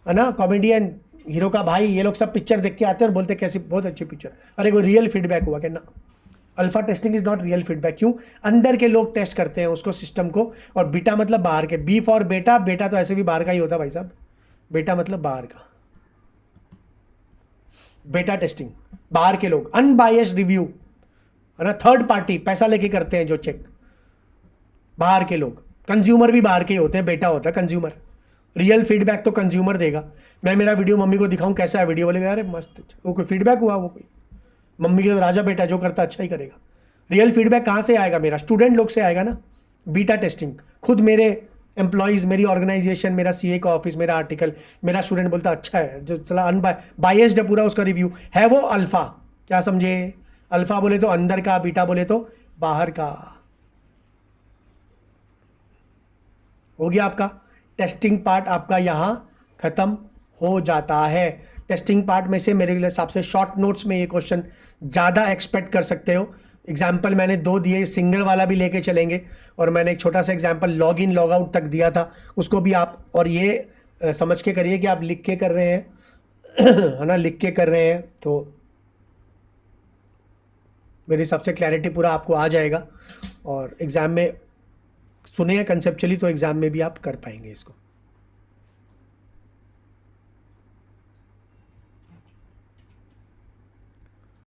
है ना, कॉमेडियन, हीरो का भाई, ये लोग सब पिक्चर देख के आते हैं और बोलते हैं कैसी बहुत अच्छी पिक्चर। अरे कोई रियल फीडबैक हुआ क्या? ना, alpha testing is not real feedback. क्यों? अंदर के लोग टेस्ट करते हैं उसको, सिस्टम को। और बीटा मतलब बाहर के, बी फॉर बेटा। बेटा तो ऐसे भी बाहर का ही होता है भाई साहब, बेटा मतलब बाहर का। बेटा टेस्टिंग बाहर के लोग, अनबायस्ड रिव्यू, है ना, थर्ड पार्टी पैसा लेके करते हैं जो चेक, बाहर के लोग। कंज्यूमर भी बाहर के ही होते हैं, बेटा होता है कंज्यूमर। रियल फीडबैक तो कंज्यूमर देगा। मैं मेरा वीडियो मम्मी को दिखाऊं कैसा है वीडियो, बोलेगा अरे मस्त, वो कोई फीडबैक हुआ? वो कोई मम्मी के राजा बेटा जो करता अच्छा ही करेगा। रियल फीडबैक कहाँ से आएगा? मेरा स्टूडेंट लोग से आएगा ना। बीटा टेस्टिंग खुद मेरे एम्प्लॉयज़, मेरी ऑर्गेनाइजेशन, मेरा CA का ऑफिस, मेरा आर्टिकल, मेरा स्टूडेंट बोलता अच्छा है, जो चला अनबायस्ड है पूरा उसका रिव्यू है, वो अल्फ़ा। क्या समझे? अल्फ़ा बोले तो अंदर का, बीटा बोले तो बाहर का। हो गया आपका टेस्टिंग पार्ट, आपका यहाँ ख़त्म हो जाता है। टेस्टिंग पार्ट में से मेरे हिसाब से शॉर्ट नोट्स में ये क्वेश्चन ज़्यादा एक्सपेक्ट कर सकते हो। एग्जाम्पल मैंने 2 दिए, सिंगर वाला भी लेके चलेंगे, और मैंने एक छोटा सा example log in log out तक दिया था, उसको भी आप और ये समझ के करिए कि आप लिख के कर रहे हैं है ना, लिख के कर रहे हैं तो मेरे हिसाब से क्लैरिटी पूरा आपको आ जाएगा, और एग्ज़ाम में सुने हैं कंसेप्चुअली तो एग्ज़ाम में भी आप कर पाएंगे इसको।